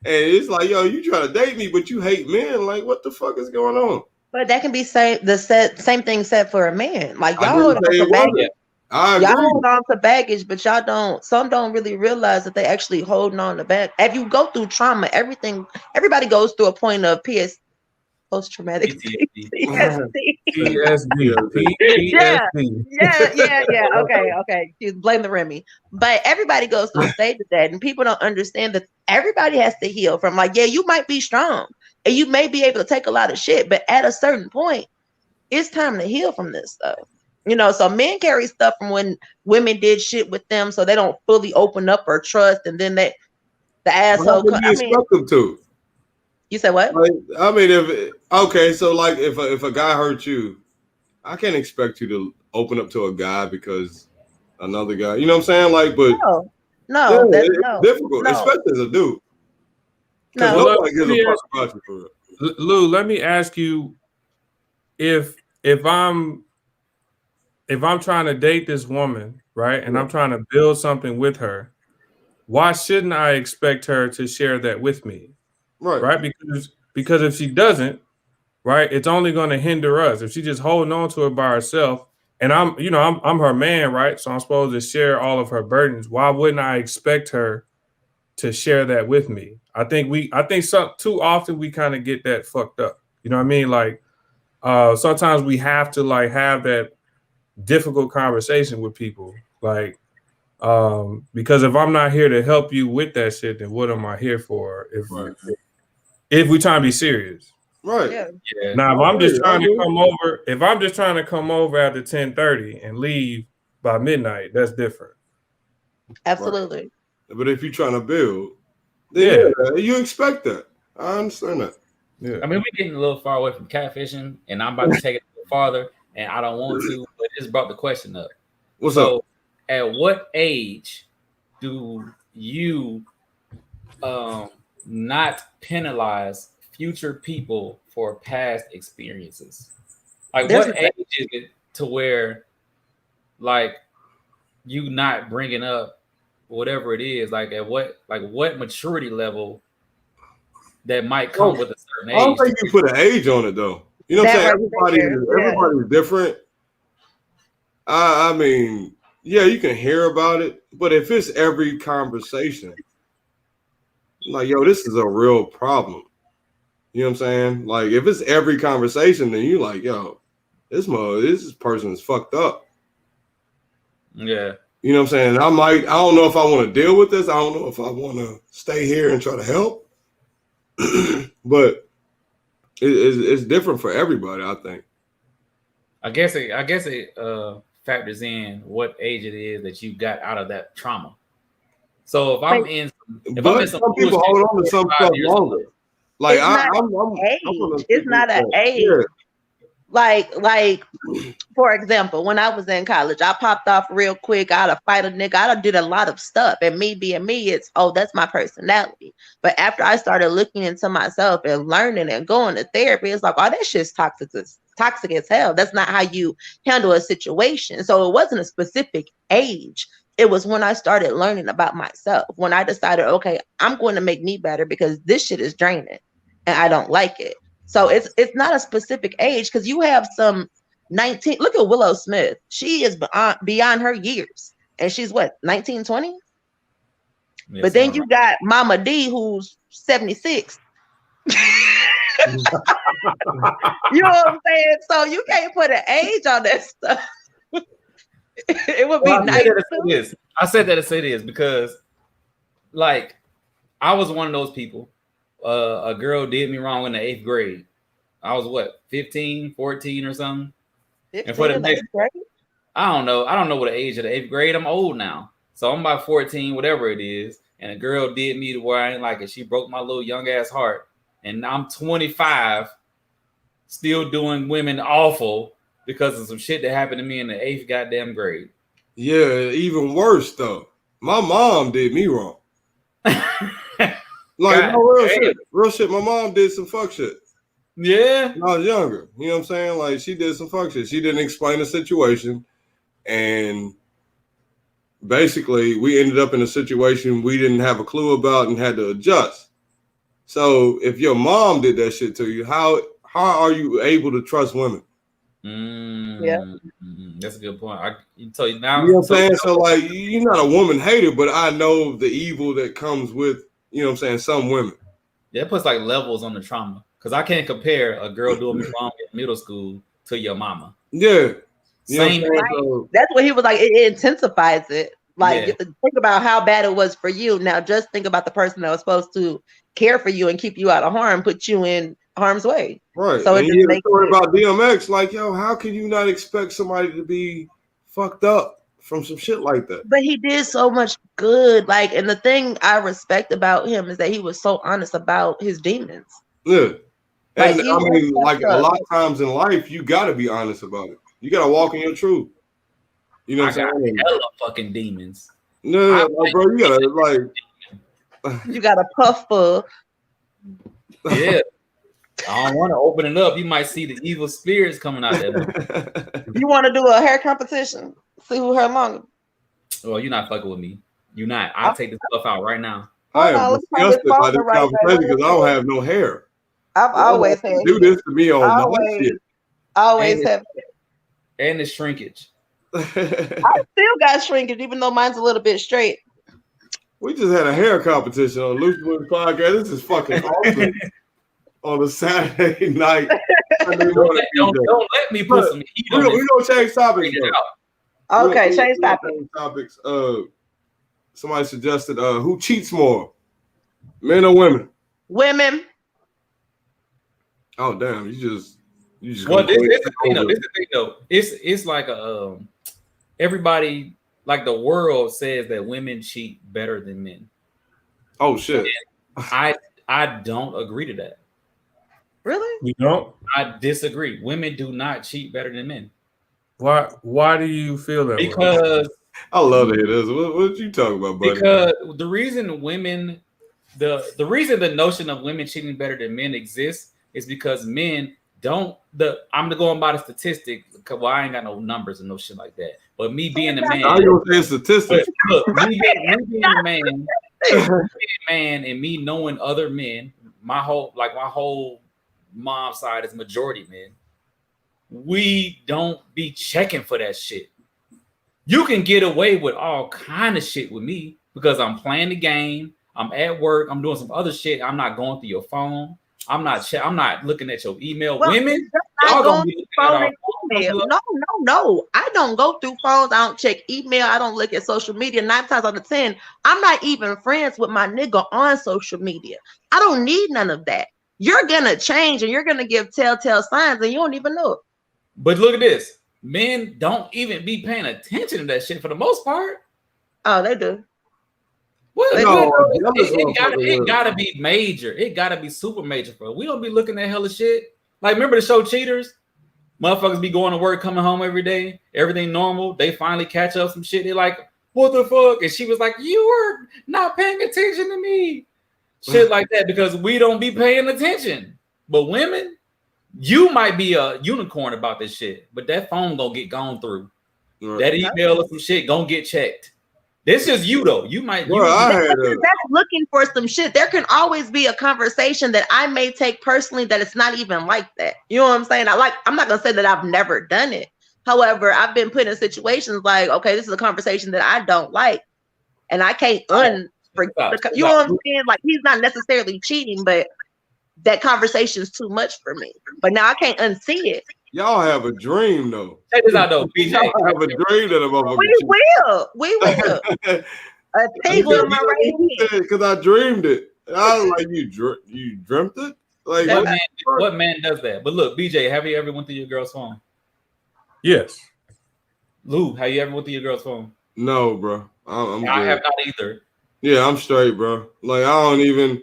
it's like, yo, you try to date me, but you hate men. Like, what the fuck is going on? But that can be same thing said for a man. Like y'all hold on to baggage. Y'all hold on to baggage, but y'all don't. Some don't really realize that they actually holding on to baggage. If you go through trauma, everybody goes through a point of post-traumatic PTSD. Yeah. Okay. You blame the Remy, but everybody goes through a stage of that, and people don't understand that everybody has to heal from. Like, yeah, you might be strong and you may be able to take a lot of shit, but at a certain point, it's time to heal from this stuff. You know, so men carry stuff from when women did shit with them, so they don't fully open up or trust, and then the asshole. Them to? You said what? Like, I mean, if a guy hurt you, I can't expect you to open up to a guy because another guy. You know what I'm saying? Like, but it's difficult, especially as a dude. Because nobody gives a fuck about you for real. Lou, let me ask you, if I'm trying to date this woman, right, and I'm trying to build something with her, why shouldn't I expect her to share that with me? Right? Because if she doesn't, right, it's only going to hinder us. If she's just holding on to it by herself, and I'm her man, right? So I'm supposed to share all of her burdens. Why wouldn't I expect her to share that with me? I think too often we kind of get that fucked up. You know what I mean? Like sometimes we have to like have that difficult conversation with people, like because if I'm not here to help you with that shit, then what am I here for? If we trying to be serious, right? Yeah. Now, if I'm just trying to come over after 10:30 and leave by midnight, that's different. Absolutely. Right. But if you're trying to build, then you expect that. I understand that. Yeah. I mean, we're getting a little far away from catfishing, and I'm about to take it a little farther, and I don't want to, but this brought the question up. What's up? At what age do you not penalize future people for past experiences? Like, There's what age is it to where, like, you not bringing up whatever it is? Like, at what maturity level that might come with a certain I don't age? think you put an age on it though. You know what I'm saying? Everybody's different. I mean, yeah, you can hear about it, but if it's every conversation, like, yo, this is a real problem. You know what I'm saying? Like, if it's every conversation, then you like, yo, this person is fucked up. Yeah. You know what I'm saying? I don't know if I want to deal with this. I don't know if I want to stay here and try to help. But it's different for everybody, I think. I guess it factors in what age it is that you got out of that trauma. So if I'm in some people hold on to some stuff longer. Like it's not an age. Yeah. Like for example, when I was in college, I popped off real quick. I'd fight a nigga. I did a lot of stuff, and me being me, it's that's my personality. But after I started looking into myself and learning and going to therapy, it's like, that shit's toxic as hell. That's not how you handle a situation. So it wasn't a specific age. It was when I started learning about myself, when I decided, okay, I'm going to make me better because this shit is draining and I don't like it. So it's not a specific age, because you have some 19. Look at Willow Smith. She is beyond her years. And she's what, 19, 20? Yes, but then you got Mama D, who's 76. You know what I'm saying? So you can't put an age on that stuff. It would be nice. I said that to say this because, like, I was one of those people. A girl did me wrong in the 8th grade. I was what, 15, 14 or something? 15 and for the next grade? I don't know what the age of the 8th grade. I'm old now. So I'm about 14, whatever it is. And a girl did me to where I ain't like it. She broke my little young ass heart. And I'm 25, still doing women awful because of some shit that happened to me in the 8th goddamn grade. Yeah, even worse though. My mom did me wrong. Like, no, real shit. My mom did some fuck shit. Yeah. When I was younger. You know what I'm saying? Like, she did some fuck shit. She didn't explain the situation. And basically, we ended up in a situation we didn't have a clue about and had to adjust. So if your mom did that shit to you, how are you able to trust women? Yeah. That's a good point. You know what I'm saying? So, like, you're not a woman hater, but I know the evil that comes with, you know what I'm saying, some women. Yeah, it puts like levels on the trauma. Because I can't compare a girl doing me wrong in middle school to your mama. Yeah. Same. Right. That's what he was like. It intensifies it. Like, think about how bad it was for you. Now, just think about the person that was supposed to care for you and keep you out of harm, put you in harm's way. Right. So and it just makes story about DMX. Like, yo, how can you not expect somebody to be fucked up from some shit like that? But he did so much good. Like, and the thing I respect about him is that he was so honest about his demons. Yeah. And like, I mean, like a lot of times in life, you got to be honest about it. You got to walk in your truth. You know what I'm saying? Hella fucking demons. No, like, bro, you got to like. You got a puff full. Yeah. I don't want to open it up. You might see the evil spirits coming out there. You want to do a hair competition? See who hair longer. Well, you're not fucking with me. You're not. I'll take this stuff out right now. I am disgusted by this conversation because I don't have no hair. I've always had. Do this to me on my shit. Always have. And the shrinkage. I still got shrinkage, even though mine's a little bit straight. We just had a hair competition on Lucious podcast. This is fucking awesome. On a Saturday night. Don't let me put some heat on it. We're going to change topics. Okay, change topics. Somebody suggested who cheats more, men or women? Women. Oh, damn. You just well, this is the thing, though. It's like everybody, like the world says that women cheat better than men. Oh, shit. I don't agree to that. Really? You don't? I disagree. Women do not cheat better than men. Why do you feel that because way? I love to hear this. What you talking about, buddy? Because the reason women the reason the notion of women cheating better than men exists is because men don't. I'm going by the statistic. Well, I ain't got no numbers and no shit like that. But me being a man, Now you're saying statistics. look, me being a man, and me knowing other men, my whole mom side is majority men. We don't be checking for that shit. You can get away with all kind of shit with me because I'm playing the game. I'm at work. I'm doing some other shit. I'm not going through your phone. I'm not looking at your email. Well, Women, y'all gonna going be through looking phone at and email. No. I don't go through phones. I don't check email. I don't look at social media. 9 times out of 10, I'm not even friends with my nigga on social media. I don't need none of that. You're gonna change and you're gonna give telltale signs and you don't even know it. But look at this. Men don't even be paying attention to that shit for the most part. Oh, they do. Well, it gotta be major. It gotta be super major for us. We don't be looking at hella shit. Like, remember the show Cheaters? Motherfuckers be going to work, coming home every day, everything normal. They finally catch up some shit. They like, what the fuck? And she was like, you were not paying attention to me. Shit like that, because we don't be paying attention. But women, you might be a unicorn about this shit, but that phone gonna get gone through. Right. That email or some shit gonna get checked. This is you though. You might. That's looking for some shit. There can always be a conversation that I may take personally that it's not even like that. You know what I'm saying? I'm not gonna say that I've never done it. However, I've been put in situations like, okay, this is a conversation that I don't like, and I can't you know what I'm saying? Like, he's not necessarily cheating, but that conversation is too much for me. But now I can't unsee it. Y'all have a dream though. Check this out though, BJ. Y'all have a dream that I'm We will. A tingle in my right hand. Because I dreamed it. And I was like, you dreamt it? Like, what man does that? But look, BJ, have you ever went through your girl's phone? Yes. Lou, have you ever went through your girl's phone? No, bro. I have not either. Yeah, I'm straight, bro. Like, I don't even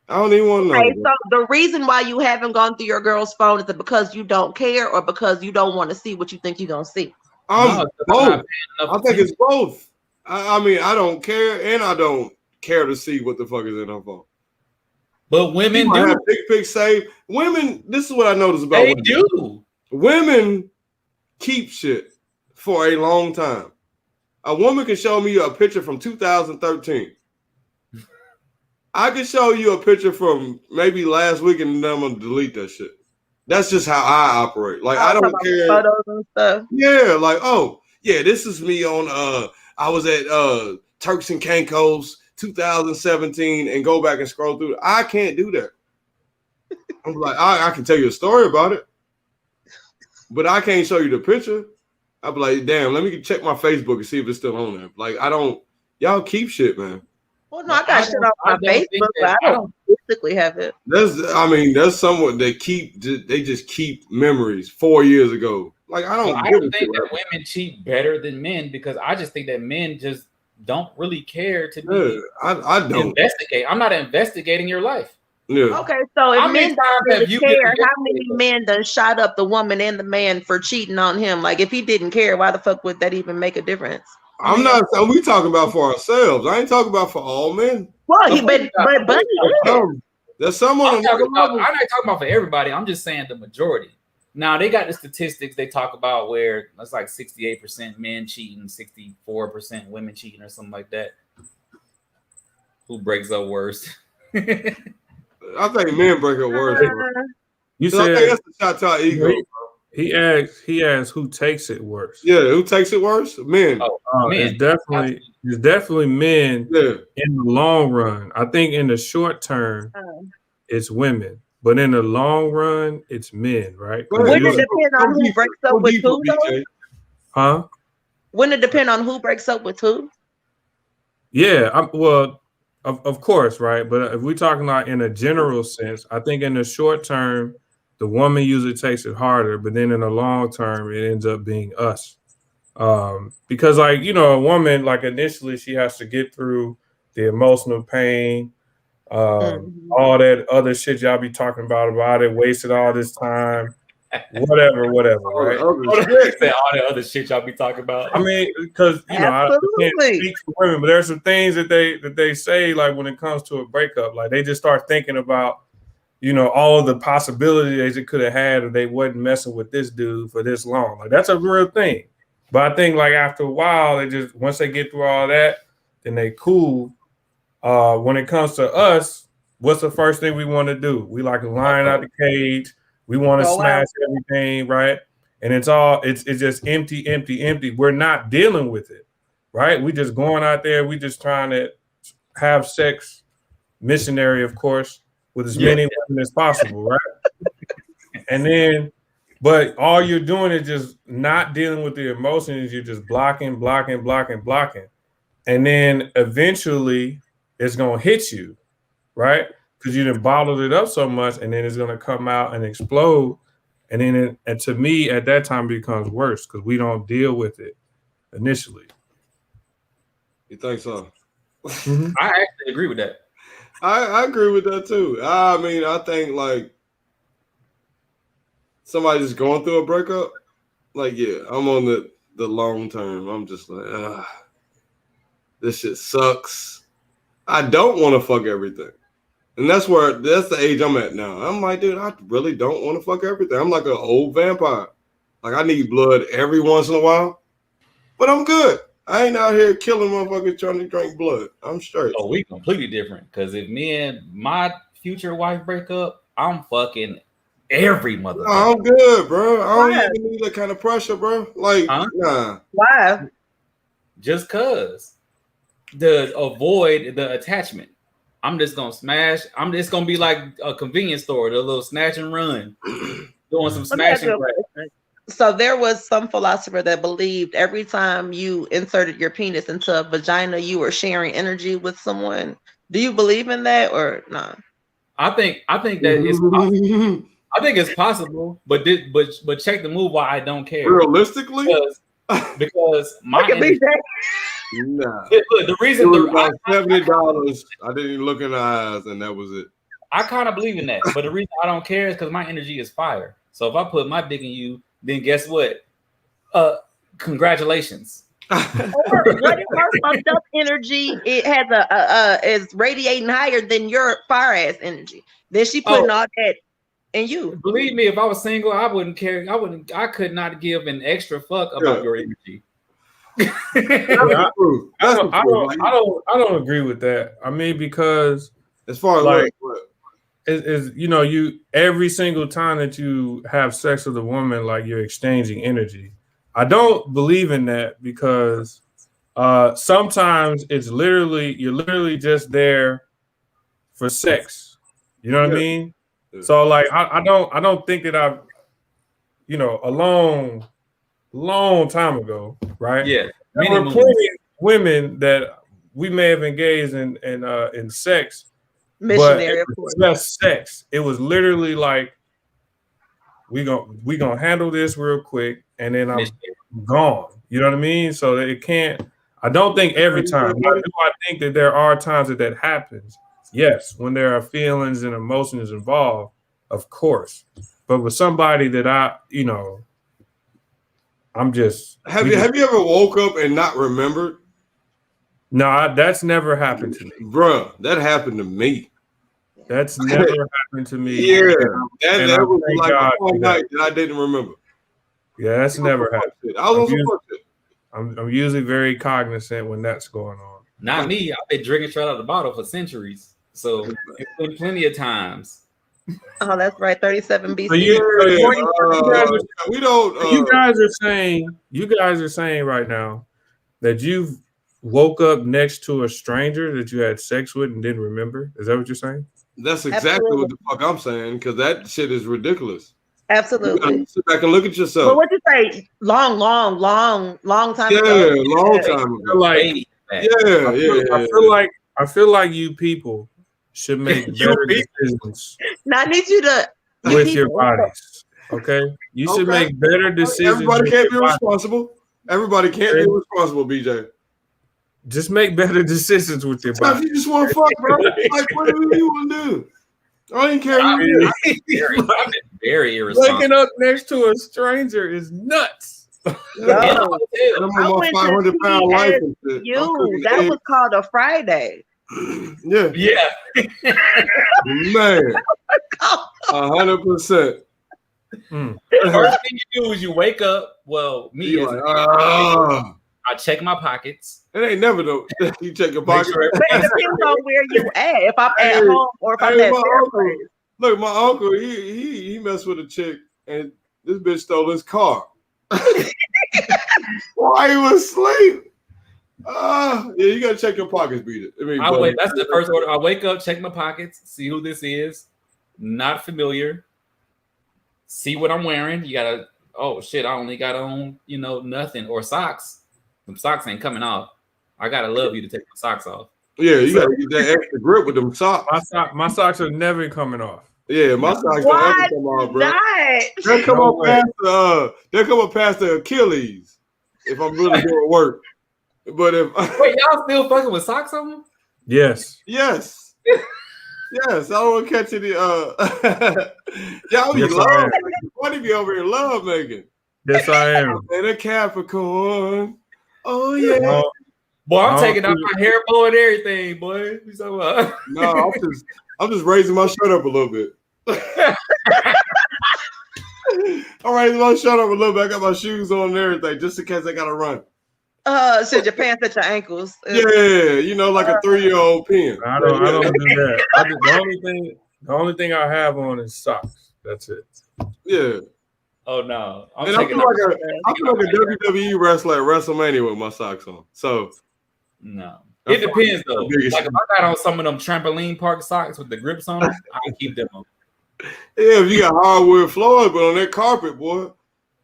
want to know. Okay, so the reason why you haven't gone through your girl's phone is it because you don't care or because you don't want to see what you think you're going to see? Both. I think it's both. I mean, I don't care, and I don't care to see what the fuck is in her phone. But women do have dick pics saved. Women, this is what I noticed about women. They do. Women keep shit for a long time. A woman can show me a picture from 2013. I can show you a picture from maybe last week, and then I'm gonna delete that shit. That's just how I operate. Like, I don't care. Photos and stuff. Yeah, like, oh yeah, this is me on. I was at Turks and Caicos 2017, and go back and scroll through. I can't do that. I'm like, I can tell you a story about it, but I can't show you the picture. I'll be like, damn, let me check my Facebook and see if it's still on there. Like, I don't. Y'all keep shit, man. Well, no, I got shit on my Facebook, but I don't physically have it. There's someone that they just keep memories 4 years ago. Like, I don't think that women cheat better than men, because I just think that men just don't really care to be I don't investigate. I'm not investigating your life. Yeah. Okay, so if men don't really care, how many men done shot up the woman and the man for cheating on him? Like, if he didn't care, why the fuck would that even make a difference? We talking about for ourselves. I ain't talking about for all men. Well, but there's someone. I'm not talking about for everybody. I'm just saying the majority. Now they got the statistics they talk about where it's like 68% men cheating, 64% women cheating, or something like that. Who breaks up worse? I think men break up worse. You said that's a shot to our ego. He asked who takes it worse. Yeah, who takes it worse? Men. Men. It's definitely men in the long run. I think in the short term, it's women. But in the long run, it's men, right? Wouldn't it depend on who breaks up with who, though? Huh? Wouldn't it depend on who breaks up with who? Yeah, of course, right? But if we're talking about in a general sense, I think in the short term, the woman usually takes it harder, but then in the long term, it ends up being us. Because, like, a woman, like, initially she has to get through the emotional pain, all that other shit y'all be talking about it, wasted all this time. whatever, All right? the other shit. Say all the other shit y'all be talking about. I mean, because I can't Absolutely. speak for women, but there's some things that they say, like when it comes to a breakup, like they just start thinking about, all of the possibilities it could have had if they wasn't messing with this dude for this long. Like that's a real thing. But I think like after a while, they just once they get through all that, then they cool. When it comes to us, what's the first thing we want to do? We like line out the cage. We want to Go smash out. everything, right? And it's just empty. We're not dealing with it, right? We just going out there. We just trying to have sex, missionary, of course, with as many women as possible, right? And then, but all you're doing is just not dealing with the emotions. You're just blocking. And then eventually it's going to hit you, right? Because you done bottled it up so much, and then it's going to come out and explode. And then, and to me, at that time, it becomes worse because we don't deal with it initially. You think so? Mm-hmm. I actually agree with that. I agree with that too. I mean, I think like somebody just going through a breakup, like I'm on the long term. I'm just like, this shit sucks. I don't want to fuck everything. And that's the age I'm at now. I'm like, dude, I really don't want to fuck everything. I'm like an old vampire. Like I need blood every once in a while, but I'm good. I ain't out here killing motherfuckers trying to drink blood. I'm straight. Oh, we completely different. Because if me and my future wife break up, I'm fucking every motherfucker. No, I'm good, bro. I don't even need that kind of pressure, bro. Like, nah. Why? Just cause to avoid the attachment. I'm just gonna smash. It's gonna be like a convenience store, the little snatch and run, doing some smashing. So there was some philosopher that believed every time you inserted your penis into a vagina, you were sharing energy with someone. Do you believe in that or not? I think that it's possible. I think it's possible, but check the move why I don't care. Realistically, because my energy, nah. Look, the reason about $70, I didn't even look in the eyes, and that was it. I kind of believe in that, but the reason I don't care is because my energy is fire. So if I put my dick in you, then guess what? Congratulations. Or what if her pumped up energy it has is radiating higher than your fire ass energy? Then she putting all that in you. Believe me, if I was single, I wouldn't care. I could not give an extra fuck about your energy. I don't agree with that. I mean, because as far as like is you every single time that you have sex with a woman, like you're exchanging energy. I don't believe in that because sometimes you're literally just there for sex. You know what I mean? Yeah. So like I don't think that I've a long time ago, right? Yeah. There were plenty of women that we may have engaged in sex. Missionary, but it was just sex. It was literally like we gonna handle this real quick, and then I'm gone. You know what I mean? So it can't. I don't think every time. I think that there are times that happens. Yes, when there are feelings and emotions involved, of course. But with somebody that I'm just. Have you ever woke up and not remembered? No, that's never happened to me, bruh. That happened to me. That's never happened to me. Yeah, that was like one night that I didn't remember. Yeah, that's never happened. I was I'm usually very cognizant when that's going on. Not me. I've been drinking straight out of the bottle for centuries, so it's been plenty of times. Oh, that's right, 37 BC. So you guys are saying right now that you've woke up next to a stranger that you had sex with and didn't remember? Is that what you're saying? That's exactly what the fuck I'm saying, because that shit is ridiculous. Absolutely. Sit back and look at yourself. But what you say? Long time ago. Yeah, long time ago. Like, I feel like you people should make better decisions. Now I need you to with your bodies. Okay, you should make better decisions. Everybody can't be responsible. Everybody can't be responsible, BJ. Just make better decisions with your body. You just want to fuck, bro. Like, what do you want to do? I ain't care. I've been very irresponsible. Waking up next to a stranger is nuts. Yo, I'm I on my went to 500-pound life and shit. I'm you. cooking That eggs. was called a Friday. Yeah, Yeah. man, 100%. First thing you do is you wake up. Well, me You as like, I check my pockets. it ain't never though. You check your Make pocket. sure But it depends on where you at. If I'm at Hey, home or if I'm hey, at my their uncle. place. Look, my uncle, he messed with a chick, and this bitch stole his car while he was asleep. Yeah, you gotta check your pockets, beat it. I mean, that's the first order. I wake up, check my pockets, see who this is. Not familiar. See what I'm wearing. You gotta. Oh shit! I only got on, nothing or socks. Some socks ain't coming off. I gotta love you to take my socks off. Yeah, you gotta get that extra grip with them socks. My socks are never coming off. Yeah, my socks don't Why ever come off, bro. not? They'll come No up past they'll come up past the Achilles if I'm really doing work. But if Wait, y'all still fucking with socks on? Yes. yes. Yes, I don't want to catch any y'all be Yes, love I am. making. Why do you be over here love making? Yes, I am. And a Capricorn. Oh yeah. No, Boy, I'm No, taking out my hair bow and everything, boy. You talking about? No, I'm just raising my shirt up a little bit. I'm raising my shirt up a little bit. I got my shoes on and everything, just in case I gotta run. Shit, your pants at your ankles. Yeah, like a 3-year-old pen. I don't do that. The only thing I have on is socks. That's it. Yeah. Oh no, I feel like a WWE wrestler at WrestleMania with my socks on. So no. It depends though. biggest Like if I got on some of them trampoline park socks with the grips on them, I can keep them on. yeah, if you got hardwood floors, but on that carpet, boy,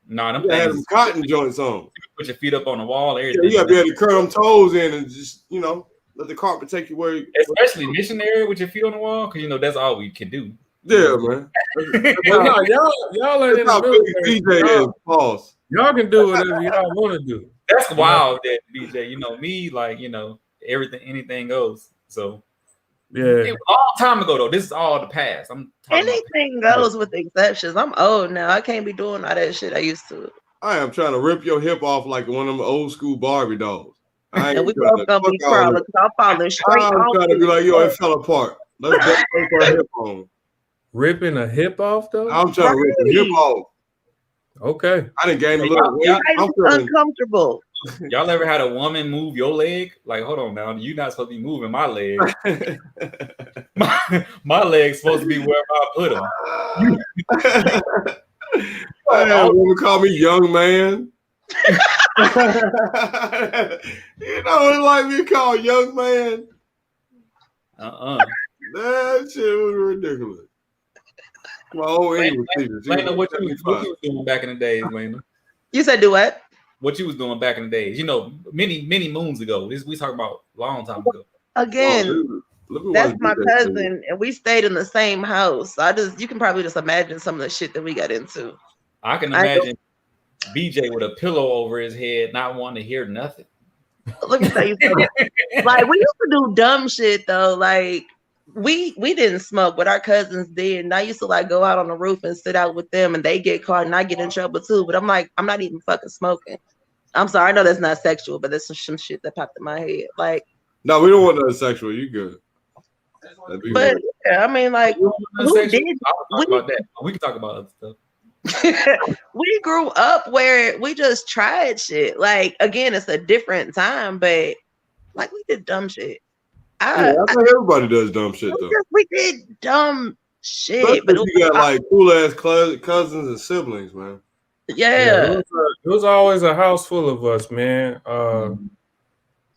No, them you gotta have things. them cotton joints on. Put your feet up on the wall. Yeah, Everything. you gotta be able to curl them toes in and just let the carpet take you where. Especially missionary with your feet on the wall, because that's all we can do. Yeah, man. But no, y'all ain't in That's how the big military. DJ is. Pause. Y'all can do whatever y'all want to do. That's wild, that BJ. Me, like everything, anything goes. So Yeah. it was a long time ago though. This is all the past. I'm talking about Anything goes with exceptions. I'm old now. I can't be doing all that shit I used to. I am trying to rip your hip off like one of them old school Barbie dolls. I ain't And we trying both to gonna be fuck all proud that. because I'm falling straight I'm on. trying to be like, yo, it fell apart. Let's just take our hip on. Ripping a hip off though? I'm trying to rip the hip off. Okay. I didn't gain a little weight. I'm feeling uncomfortable. Y'all ever had a woman move your leg? Like, hold on now, you're not supposed to be moving my leg. my leg's supposed to be wherever I put them. I had a woman call me young man. It's like me called young man. That shit was ridiculous. My old English teacher. Lena, what you was doing back in the days, Lena? You said do what? What you was doing back in the days? Many moons ago. This we talking about a long time ago. Again, that's my cousin, and we stayed in the same house. You can probably just imagine some of the shit that we got into. I can imagine BJ with a pillow over his head, not wanting to hear nothing. Let me tell you something. Like we used to do dumb shit though. Like we didn't smoke, but our cousins did. And I used to go out on the roof and sit out with them, and they get caught, and I get in trouble too. But I'm like, I'm not even fucking smoking. I'm sorry, I know that's not sexual, but that's some shit that popped in my head. Like, no, we don't want nothing sexual. You good? But yeah, I mean, like, who did? About that. We can talk about other stuff. We grew up where we just tried shit. Like, again, it's a different time, but like we did dumb shit. I think everybody does dumb shit though. We did dumb shit, especially but you got like cool ass cousins and siblings, man. Yeah, it was always a house full of us, man.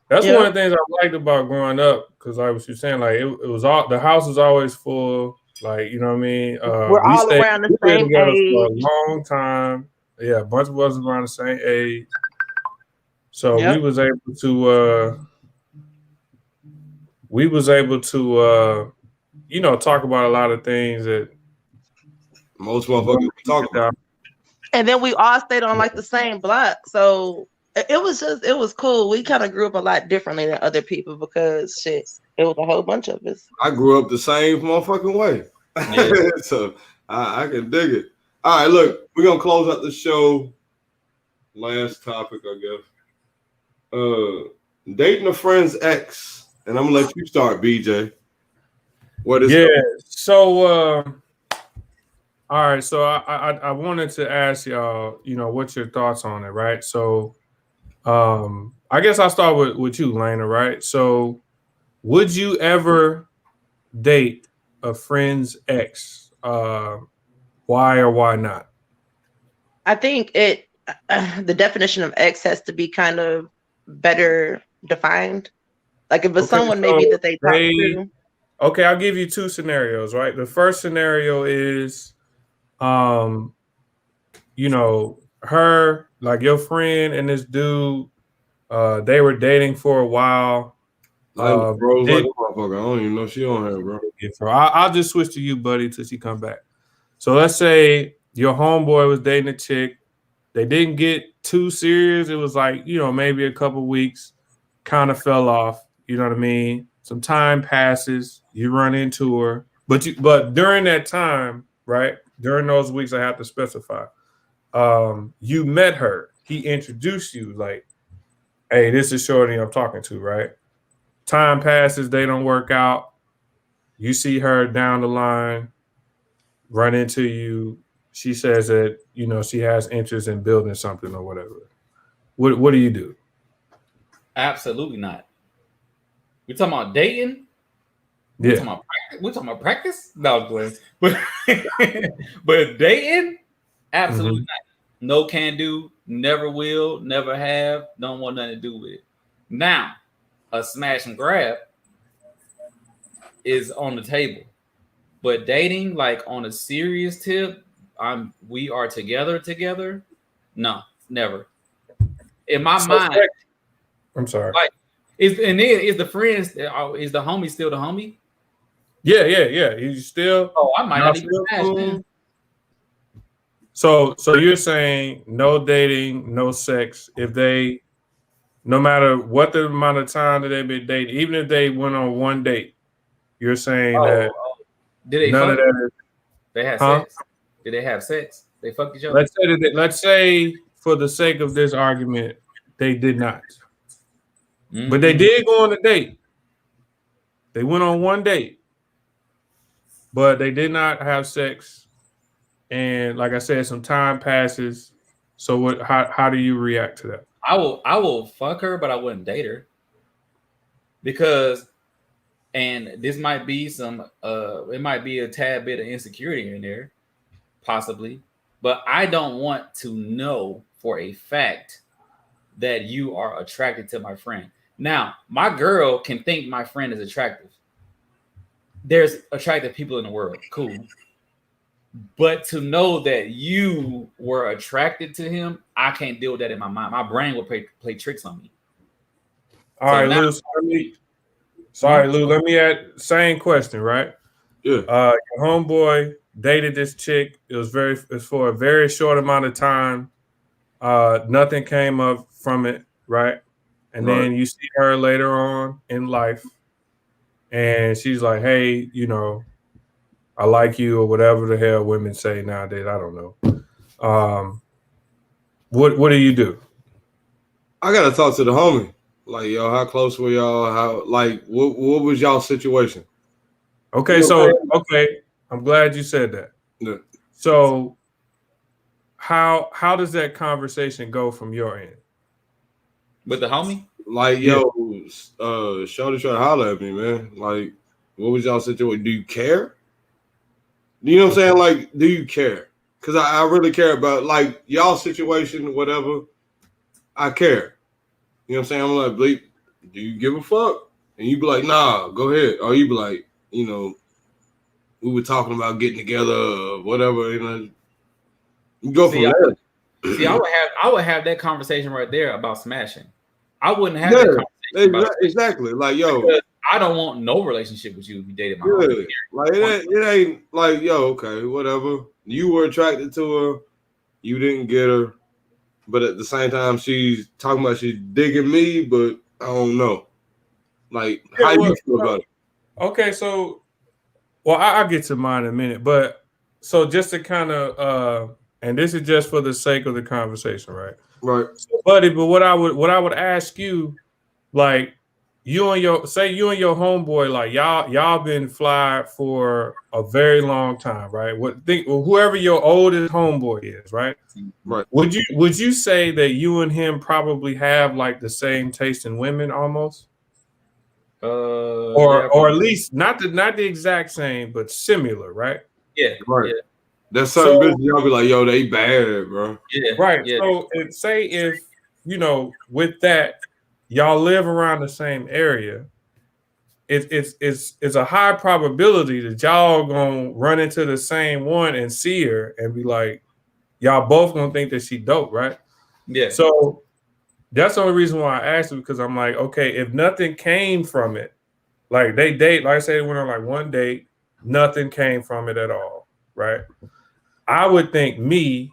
That's one of the things I liked about growing up, because like what you're saying, like it was all the house was always full. Like, you know what I mean? We're all around the same age for a long time. Yeah, a bunch of us around the same age. So we was able to talk about a lot of things that most motherfuckers talk about. And then we all stayed on like the same block. So it was cool. We kind of grew up a lot differently than other people because it was a whole bunch of us. I grew up the same motherfucking way. Yeah. So I can dig it. All right, look, we're gonna close out the show. Last topic, I guess. Dating a friend's ex, and I'm gonna let you start, BJ. What is? Yeah. So, all right. So I wanted to ask y'all, what's your thoughts on it, right? So, I guess I'll start with you, Lena, right? So, would you ever date a friend's ex? Why or why not? I think the definition of ex has to be kind of better defined. Like if it's Okay, someone so maybe that they talk to. okay, I'll give you two scenarios, right? The first scenario is, um, her, like your friend and this dude, they were dating for a while. Bro, like a motherfucker. I don't even know she on here, bro. I'll just switch to you, buddy, till she come back. So let's say your homeboy was dating a chick. They didn't get too serious. It was like, maybe a couple weeks, kind of fell off. You know what I mean? Some time passes, you run into her. But during that time, right? During those weeks, I have to specify. You met her. He introduced you like, hey, this is Shorty I'm talking to, right? Time passes, they don't work out. You see her down the line, run into you. She says that, she has interest in building something or whatever. What do you do? Absolutely not. We talking about dating? Yeah. We talking about practice? No, Glenn. But but dating? Absolutely not. No can do, never will, never have, don't want nothing to do with it. Now, a smash and grab is on the table. But dating, like on a serious tip, we are together. No, never. In my mind, I'm sorry. like is the friends is the homie still the homie? Yeah. He's still. Oh, I might not even smash him. So you're saying no dating, no sex. If they, no matter what the amount of time that they've been dating, even if they went on one date, you're saying that did they none fuck? of that. They had sex. Did they have sex? They fucked each other. Let's say for the sake of this argument, they did not. Mm-hmm. But they did go on a date. They went on one date, but they did not have sex. And like I said, some time passes. So how do you react to that? I will fuck her, but I wouldn't date her. Because, and this might be it might be a tad bit of insecurity in there, possibly. But I don't want to know for a fact that you are attracted to my friend. Now, my girl can think my friend is attractive. There's attractive people in the world. Cool. But to know that you were attracted to him, I can't deal with that in my mind. My brain will play tricks on me. All right, Lou. Lou. Let me add same question, right? Yeah. Your homeboy dated this chick. It was for a very short amount of time. Nothing came up from it, right? And then you see her later on in life, and she's like, "Hey, I like you," or whatever the hell women say nowadays. I don't know. What do you do? I gotta talk to the homie. Like, yo, how close were y'all? How what was y'all situation? Okay, I'm glad you said that. Yeah. So how does that conversation go from your end? With the homie? Like, yo, Shorty try to holler at me, man. Like, what was y'all situation? Do you care? You know what I'm saying? Like, do you care? Because I really care about, like, y'all situation, whatever. I care. You know what I'm saying? I'm like, Bleep, do you give a fuck? And you be like, nah, go ahead. Or you be like, we were talking about getting together or whatever, You go from there. See, I would have that conversation right there about smashing. I wouldn't have that conversation exactly. Like, yo, I don't want no relationship with you if you dated my homie. Like it ain't like, yo, okay, whatever. You were attracted to her, you didn't get her, but at the same time, she's talking about she's digging me, but I don't know. Like, how you feel about it? Okay, so, well, I'll get to mine in a minute, but so just to kind of and this is just for the sake of the conversation, right? Right. So, buddy, but what I would ask you, like you and your homeboy, like y'all been fly for a very long time, right? Whoever your oldest homeboy is, right? Right. Would you say that you and him probably have like the same taste in women almost? Or at least not the exact same, but similar, right? Yeah. Right. Yeah. There's certain So bitches y'all be like, yo, they bad, bro. Yeah. right. Yeah. So say if with that, y'all live around the same area, it's a high probability that y'all gonna run into the same one and see her and be like, y'all both gonna think that she dope, right? Yeah. So that's the only reason why I asked you, because I'm like, okay, if nothing came from it, like they date, like I said, they went on like one date, nothing came from it at all, right? I would think in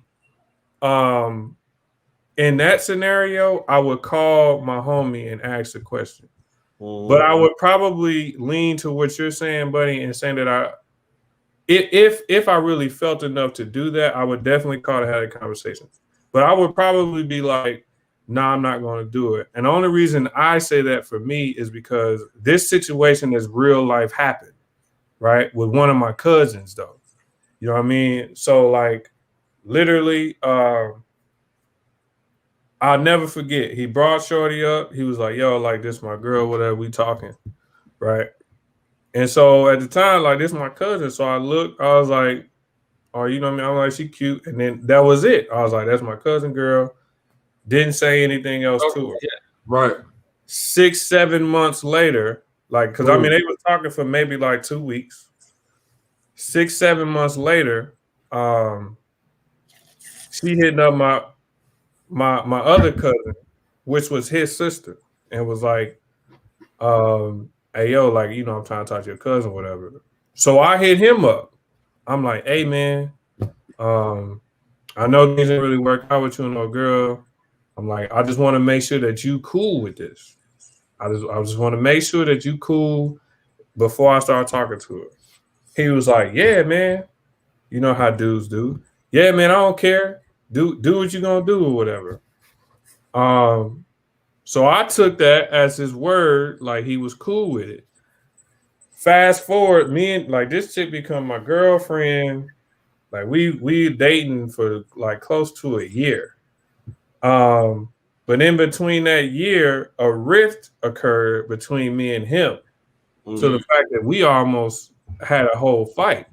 that scenario, I would call my homie and ask the question. But I would probably lean to what you're saying, buddy, and saying that if I really felt enough to do that, I would definitely call to have a conversation. But I would probably be like, nah, I'm not going to do it. And the only reason I say that for me is because this situation is real life happened, right? With one of my cousins, though. You know what I mean? So, like, literally, I'll never forget. He brought Shorty up. He was like, yo, like, this my girl, whatever, we talking, right? And so at the time, like, this my cousin. So I looked, I was like, oh, you know what I mean? I'm like, she cute. And then that was it. I was like, that's my cousin girl. Didn't say anything else to her. Yeah. Right. 6-7 months later, like, because I mean, they were talking for maybe like 2 weeks. 6-7 months later, she hitting up my other cousin, which was his sister, and was like, hey, yo, like, I'm trying to talk to your cousin, whatever. So I hit him up. I'm like, hey, man, I know things didn't really work out with you and no girl. I'm like, I just want to make sure that you cool with this. I just want to make sure that you cool before I start talking to her. He was like, yeah, man. You know how dudes do. Yeah, man, I don't care. Do what you gonna do or whatever. So I took that as his word, like he was cool with it. Fast forward, me and like this chick become my girlfriend. Like we dating for like close to a year. But in between that year, a rift occurred between me and him. Mm-hmm. To the fact that we almost had a whole fight.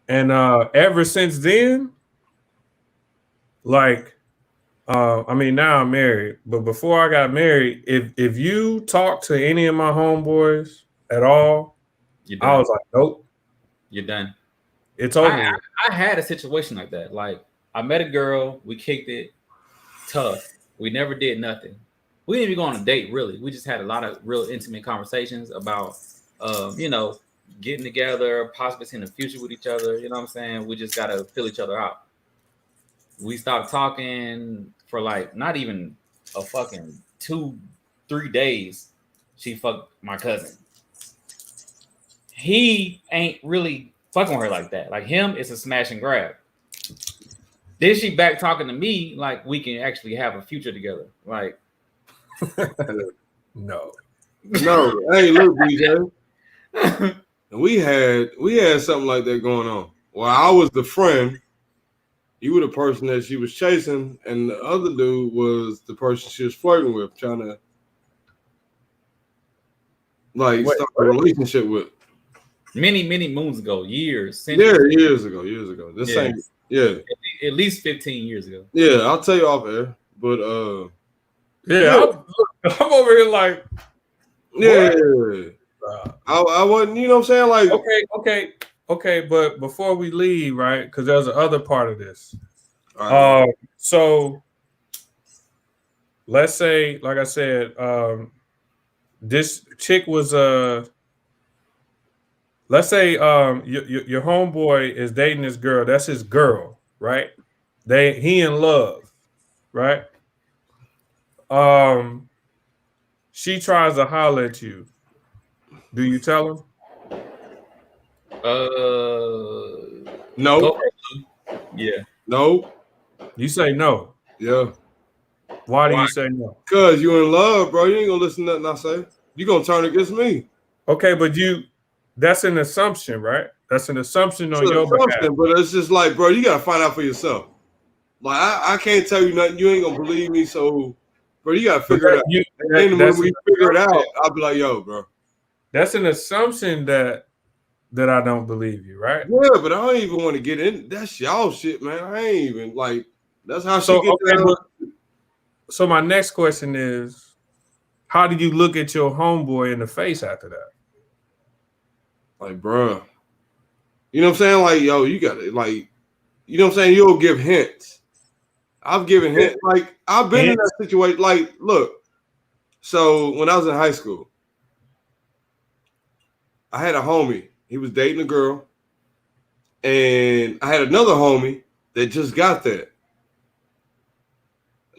And ever since then, like, I mean, now I'm married, but before I got married, if you talk to any of my homeboys at all, I was like, nope. You're done. It's over. I had a situation like that. Like, I met a girl, we kicked it tough. We never did nothing. We didn't even go on a date, really. We just had a lot of real intimate conversations about, getting together, possibly seeing the future with each other. You know what I'm saying? We just got to fill each other out. We stopped talking for like not even a fucking 2-3 days. She fucked my cousin. He ain't really fucking with her like that. Like him, it's a smash and grab. Then she back talking to me like we can actually have a future together. Like, no. Hey, look, DJ. we had something like that going on. Well, I was the friend. You were the person that she was chasing, and the other dude was the person she was flirting with, trying to start a relationship with. Many moons ago, years. Years ago. At least 15 years ago. Yeah, I'll tell you off air, but I'm over here like, I wasn't, you know what I'm saying? Like, okay, but before we leave, right? Because there's the other part of this. Right. So let's say, like I said, this chick was let's say your homeboy is dating this girl. That's his girl, right? He in love, right? She tries to holler at you. Do you tell him? No. Go first. Yeah. No. You say no. Yeah. Why do you say no? Cause you in love, bro. You ain't gonna listen to nothing I say. You gonna turn against me. Okay, but that's an assumption, right? That's an assumption on your behalf. But it's just like, bro, you gotta find out for yourself. Like I can't tell you nothing. You ain't gonna believe me, so bro, you gotta figure it out. And then when we figure it out, I'll be like, yo, bro. That's an assumption that I don't believe you, right? Yeah, but I don't even want to get in. That's y'all shit, man. I ain't even like. That's how she get down. So my next question is, how do you look at your homeboy in the face after that? Like, bro, you know what I'm saying? Like, yo, you got it. Like, you know what I'm saying? You'll give hints. I've given hints. Like, I've been in that situation. Like, look. So when I was in high school, I had a homie. He was dating a girl. And I had another homie that just got that.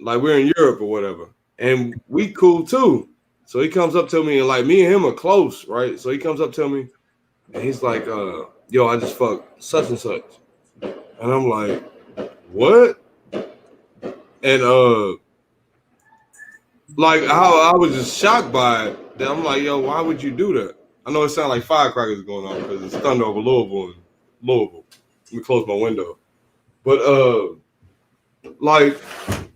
Like we're in Europe or whatever. And we cool too. So he comes up to me and like me and him are close, right? So he comes up to me and he's like, yo, I just fucked such and such. And I'm like, what? And like I was just shocked by it. That I'm like, yo, why would you do that? I know it sounds like firecrackers going on because it's thunder over Louisville. Let me close my window. But like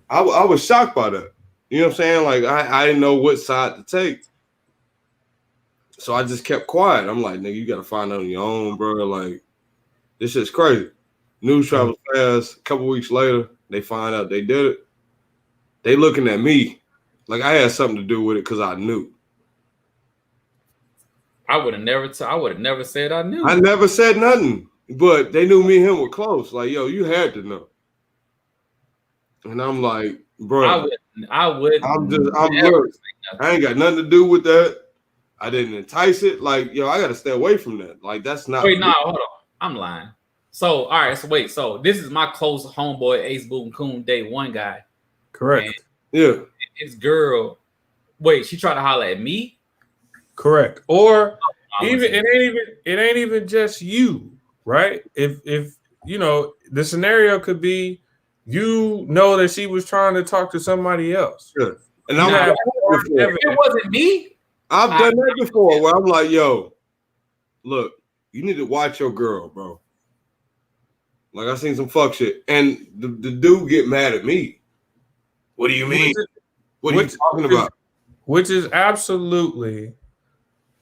I was shocked by that. You know what I'm saying? Like I didn't know what side to take. So I just kept quiet. I'm like, nigga, you gotta find out on your own, bro. Like, this shit's crazy. News travels fast. A couple weeks later, they find out they did it. They looking at me like I had something to do with it because I knew. I would have never said I knew. I never said nothing, but they knew me and him were close. Like, yo, you had to know. And I'm like, bro, I would. I ain't got nothing to do with that. I didn't entice it. Like, yo, I got to stay away from that. Like, that's not. Wait, no, hold on. I'm lying. So, all right. So, wait. So, this is my close homeboy, Ace Boom Coon, day one guy. Correct. And yeah. This girl, wait, she tried to holler at me? Correct. Or even it ain't even just you, right? If you know, the scenario could be you know that she was trying to talk to somebody else. Yeah. And if it wasn't me, I've done that before where I'm like, yo, look, you need to watch your girl, bro. Like I seen some fuck shit. And the dude get mad at me. What do you mean? What are you talking about? Which is absolutely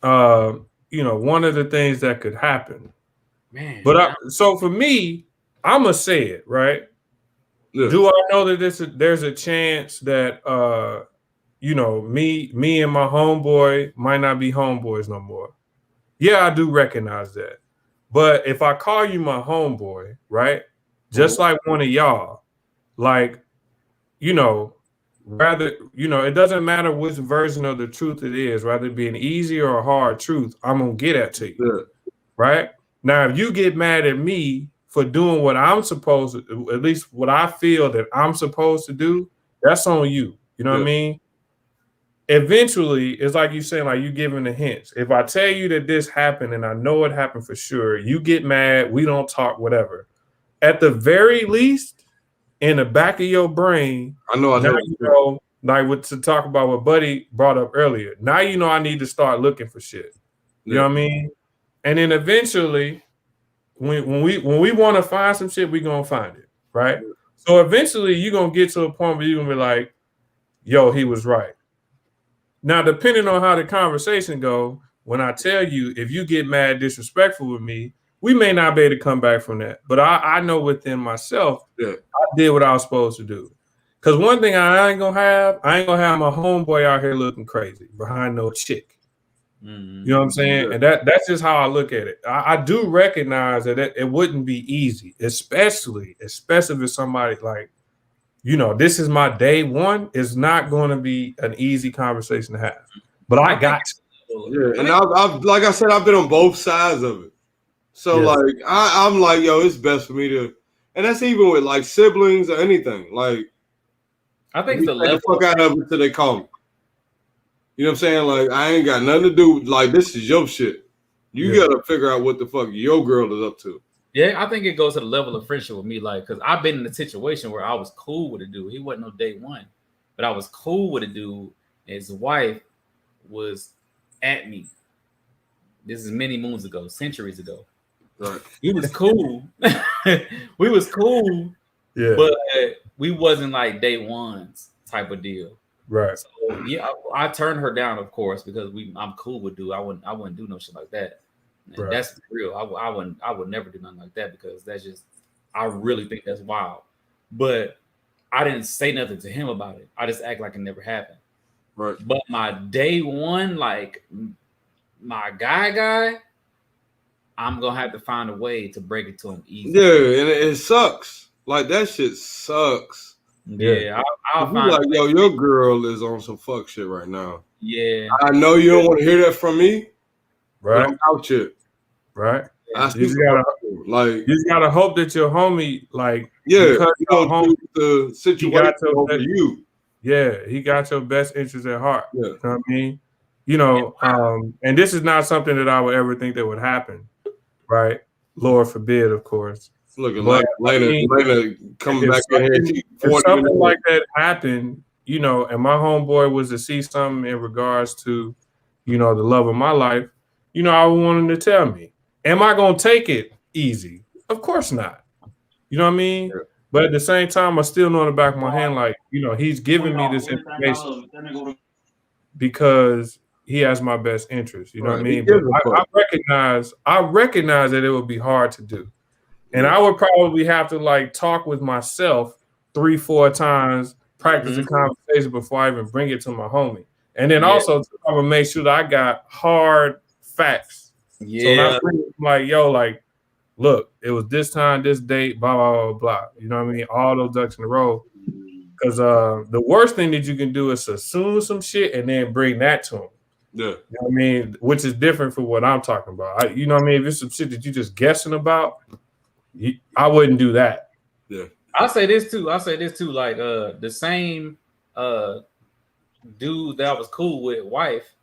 one of the things that could happen. Man. But so for me, I'ma say it, right? Yeah. Do I know that there's a chance that me and my homeboy might not be homeboys no more? Yeah, I do recognize that. But if I call you my homeboy, right? Just like one of y'all, like, rather, it doesn't matter which version of the truth it is, rather it be an easy or a hard truth, I'm gonna get at to you. Yeah. Right? Now, if you get mad at me for doing what I'm supposed to, at least what I feel that I'm supposed to do, that's on you. You know what I mean? Eventually, it's like you saying, like you giving the hints. If I tell you that this happened and I know it happened for sure, you get mad, we don't talk, whatever. At the very least, in the back of your brain, to talk about what Buddy brought up earlier. Now you know I need to start looking for shit. You know what I mean? And then eventually, when we want to find some shit, we're gonna find it, right? So eventually you're gonna get to a point where you're gonna be like, yo, he was right. Now, depending on how the conversation go, when I tell you, if you get mad, disrespectful with me, we may not be able to come back from that. But I know within myself, I did what I was supposed to do. Because one thing I ain't gonna have my homeboy out here looking crazy behind no chick. Mm-hmm. You know what I'm saying? And that's just how I look at it. I do recognize that it wouldn't be easy, especially if somebody like, this is my day one. It's not going to be an easy conversation to have. But I got to. Yeah, and I've like I said, I've been on both sides of it. So like I'm like, yo, it's best for me to, and that's even with like siblings or anything. Like, I think it's the fuck out of it until they call me. You know what I'm saying? Like, I ain't got nothing to do. Like, this is your shit. You gotta figure out what the fuck your girl is up to. Yeah, I think it goes to the level of friendship with me, like, because I've been in a situation where I was cool with a dude. He wasn't no day one, but I was cool with a dude. His wife was at me. This is many moons ago, centuries ago. Right. He was cool. We was cool, Yeah. but we wasn't like day ones type of deal. Right. So yeah, I turned her down, of course, because I'm cool with dude. I wouldn't do no shit like that. And Right. that's real. I would never do nothing like that because that's just I really think that's wild. But I didn't say nothing to him about it. I just act like it never happened. Right. But my day one, like my guy, I'm gonna have to find a way to break it to him easy. Yeah, and it sucks. Like that shit sucks. Yeah, I'll You find like, a way. yo, your girl is on some fuck shit right now. Yeah, I know you don't want to hear that from me, but Right. I'm out here. Right. I You speak just gotta, like, you just gotta hope that your homie, like, yeah, because you your don't homie, choose the he situation got your over best, you. yeah, he got your best interest at heart. Yeah. You know what I mean? You know, and this is not something that I would ever think that would happen, right? Lord forbid, of course. Looking But like I mean, Lena coming back in here. if something like that happened, you know, and my homeboy was to see something in regards to, you know, the love of my life, you know, I would want him to tell me. Am I gonna take it easy? Of course not. You know what I mean? Yeah. But at the same time, I still know in the back of my hand, like, you know, he's giving me this information because he has my best interest. You know what I mean? But I recognize that it would be hard to do. And I would probably have to like talk with myself 3-4 times, practice the conversation before I even bring it to my homie. And then also I would make sure that I got hard facts. yeah. So not like, yo, like, look, it was this time, this date, blah, blah, blah, blah. You know what I mean? All those ducks in a row. Because the worst thing that you can do is assume some shit and then bring that to them. Yeah. You know what I mean? Which is different from what I'm talking about. You know what I mean? If it's some shit that you just guessing about, I wouldn't do that. Yeah. I'll say this too. Like the same dude that I was cool with, wife,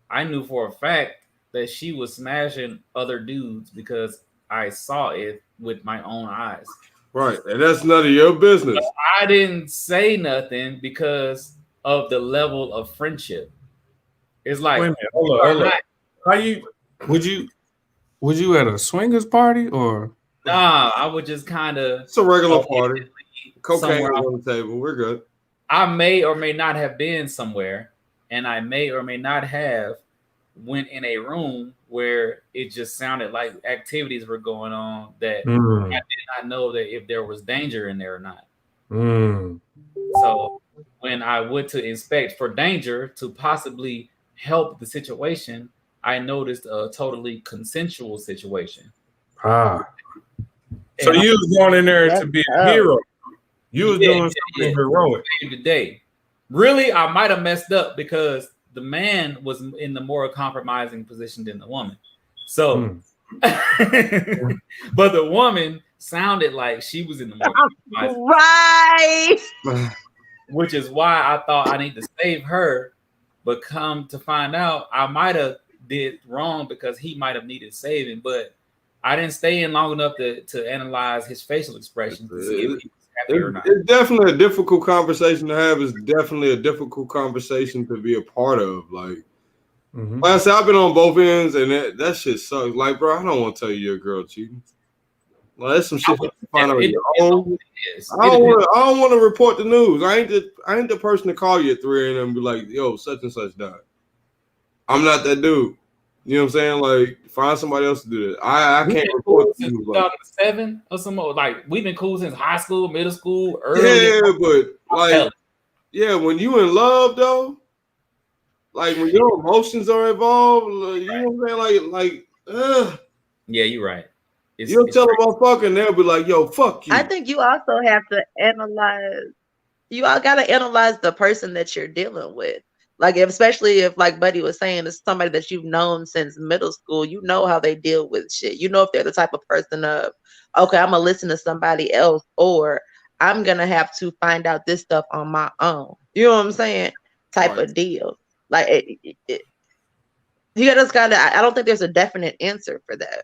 I knew for a fact that she was smashing other dudes because I saw it with my own eyes. Right. And that's none of your business. So I didn't say nothing because of the level of friendship. It's like, wait a minute, hold up. How would you at a swingers party or? Nah, I would just kind of. It's a regular party. Cocaine on the table. We're good. I may or may not have been somewhere, and I may or may not have went in a room where it just sounded like activities were going on that I did not know that if there was danger in there or not. So when I went to inspect for danger to possibly help the situation, I noticed a totally consensual situation. So you was going in there to be a hero. You was doing something heroic. Today. Really, I might have messed up because the man was in the more compromising position than the woman. So, but the woman sounded like she was in the more compromising. Right. Which is why I thought I need to save her. But come to find out, I might have did wrong because he might have needed saving. But I didn't stay in long enough to analyze his facial expression to see if he was happy or not. It's definitely a difficult conversation to have. It's definitely a difficult conversation to be a part of. Like I said, I've been on both ends, and that shit sucks. Like, bro, I don't want to tell you your girl cheating. Well, that's some shit you find out your own. I don't want to report the news. I ain't the person to call you at 3 a.m. and be like, yo, such and such died. I'm not that dude. You know what I'm saying? Like, find somebody else to do that. I can't report cool since 2007 or some more. Like, we've been cool since high school, middle school, early. Yeah, but like, when you in love though, like when your emotions are involved, you know what I'm saying? Like, yeah, you're right. You'll tell a motherfucker and they'll be like, yo, fuck you. I think you also have to analyze. You all got to analyze the person that you're dealing with. Like, especially if, like Buddy was saying, it's somebody that you've known since middle school, you know how they deal with shit. You know if they're the type of person of, okay, I'm going to listen to somebody else, or I'm going to have to find out this stuff on my own. You know what I'm saying? Type of deal. Like, you just got to, I don't think there's a definite answer for that.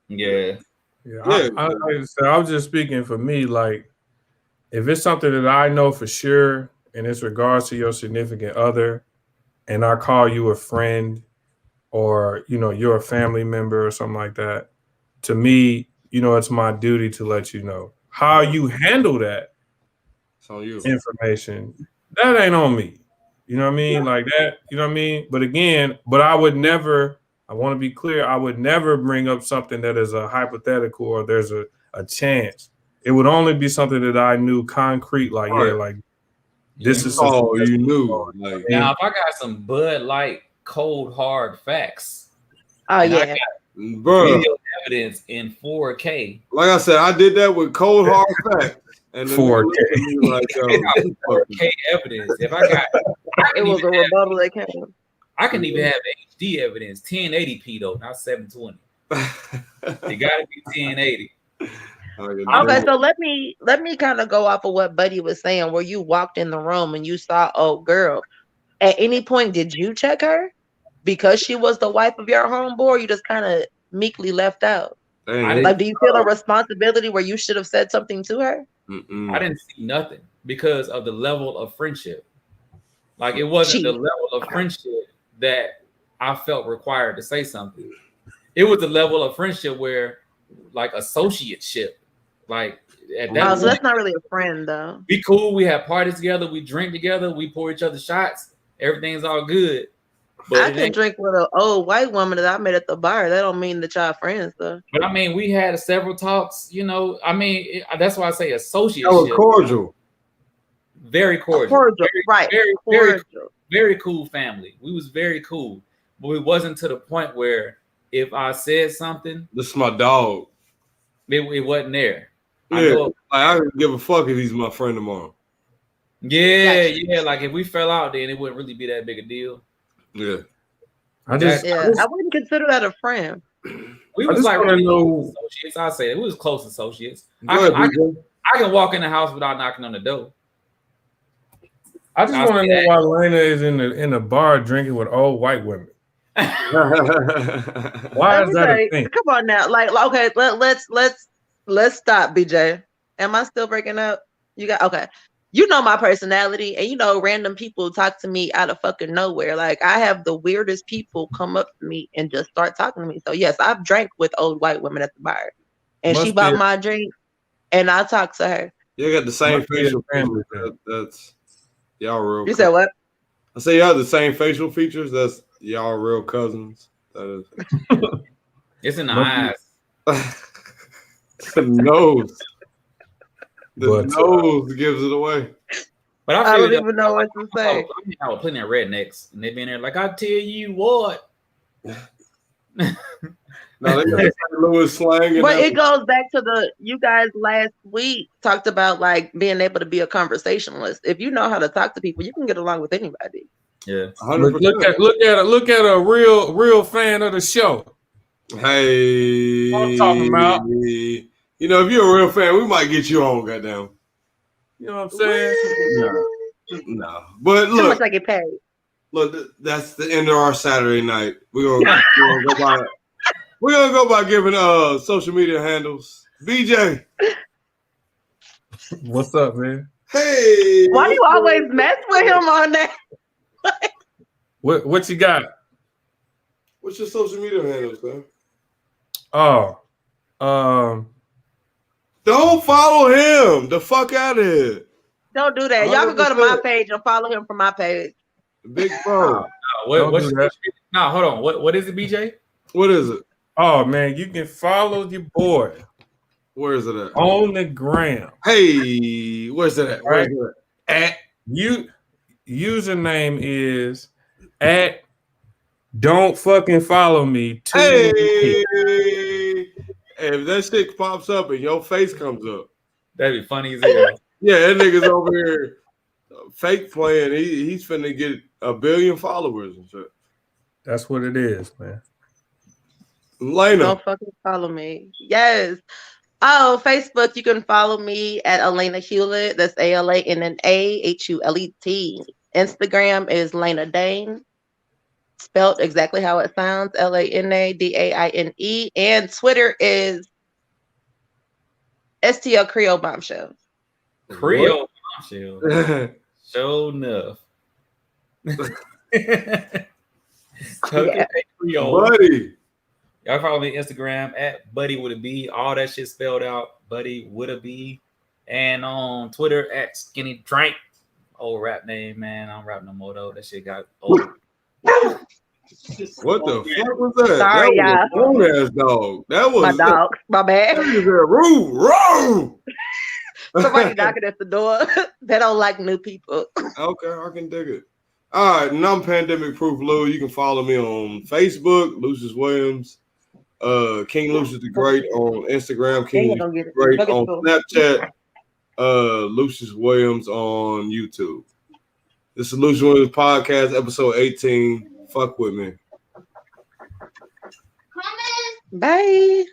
Yeah. Yeah, Yeah. like I said, I was just speaking for me. Like, if it's something that I know for sure, and it's regards to your significant other, and I call you a friend, or you're a family member or something like that, to me, it's my duty to let you know. How you handle that It's on you. information, that ain't on me. You know what I mean? Like that, you know what I mean? But again, I would never, I want to be clear, I would never bring up something that is a hypothetical or there's a chance. It would only be something that I knew concrete, like, Right. yeah, like this is Oh, something you knew. Like, Now, if I got some Bud Light cold hard facts, Oh and I yeah. got bro, video evidence in 4K, like I said, I did that with cold hard facts. And then 4K. looked at me like, yo, I got 4K evidence. If I got, It was a rebuttal that came. I can even have HD evidence, 1080p though, not 720. It got to be 1080. Okay, so let me kind of go off of what Buddy was saying, where you walked in the room and you saw old girl. At any point, did you check her because she was the wife of your homeboy? Or you just kind of meekly left out. Like, do you feel a responsibility where you should have said something to her? I didn't see nothing because of the level of friendship. Like, it wasn't the level of friendship that I felt required to say something. It was the level of friendship where, like, associateship. Like, at that point, so that's not really a friend, though. We cool. We have parties together. We drink together. We pour each other shots. Everything's all good. But I can drink with an old white woman that I met at the bar. That don't mean that y'all friends, though. But I mean, we had several talks. I mean, that's why I say associateship. Oh, cordial. Very cordial. Cordial, right? Very cool family. We was very cool, but it wasn't to the point where if I said something, this is my dog. It wasn't there. Yeah, I don't give a fuck if he's my friend tomorrow. Yeah. Like, if we fell out, then it wouldn't really be that big a deal. Yeah. I wouldn't consider that a friend. We was like associates. I say we was close associates. I can walk in the house without knocking on the door. I just want to know why Lena is in the bar drinking with old white women. Why is that a thing? Come on now, like, okay, let's stop, BJ. Am I still breaking up? You got okay. You know my personality, and random people talk to me out of fucking nowhere. Like, I have the weirdest people come up to me and just start talking to me. So yes, I've drank with old white women at the bar, and she bought my drink, and I talked to her. You got the same facial features. That's y'all real. You said what? I say y'all have the same facial features. That's y'all real cousins. That is. It's in the eyes. The nose. The nose gives it away. But I don't even know what to say. I was plenty of rednecks, and they been there like, I tell you what. No, they got Louis slang. But it goes back to you guys last week talked about like being able to be a conversationalist. If you know how to talk to people, you can get along with anybody. Yeah. Look at a real fan of the show. Hey, what I'm talking about. If you're a real fan, we might get you on, goddamn. You know what I'm saying? No. But look, how much I get paid? Look, that's the end of our Saturday night. We're gonna go by giving social media handles. BJ, what's up, man? Hey, why do you always mess with him on that? What you got? What's your social media handles, man? Don't follow him. The fuck out of here. Don't do that. Y'all can go to my page and follow him from my page. Big bro. Hold on. What is it, BJ? What is it? Oh man, you can follow your boy. Where is it at? On the gram. Hey, where's it at? Right. At you username is at don't fucking follow me. Hey, if that shit pops up and your face comes up, that'd be funny as hell. Yeah, that nigga's over here fake playing. He's finna get 1 billion followers and shit. That's what it is, man. Lena. Don't fucking follow me. Yes. Oh, Facebook, you can follow me at Elena Hewlett. That's ALANNAHULET. Instagram is Lena Dane, spelled exactly how it sounds, LANADAINE. And Twitter is STL Creole Bombshell. Creole bombshell. Show enough. Yeah. Creole. Buddy. Y'all follow me Instagram at Buddy with a B. All that shit spelled out. Buddy with a B. And on Twitter at Skinny Drink. Old rap name, man. I don't rap no more though. That shit got old. What the fuck was that? Sorry, that was a grown ass dog. That was my dog. My bad. Roo. Somebody knocking at the door. They don't like new people. Okay, I can dig it. All right, and I'm Pandemic Proof Lou. You can follow me on Facebook, Lucious Williams. King Lucious the Great on Instagram, King Lucious the Great on Snapchat, Lucious Williams on YouTube. This is Lucious Williams Podcast, episode 18. Fuck with me. Bye.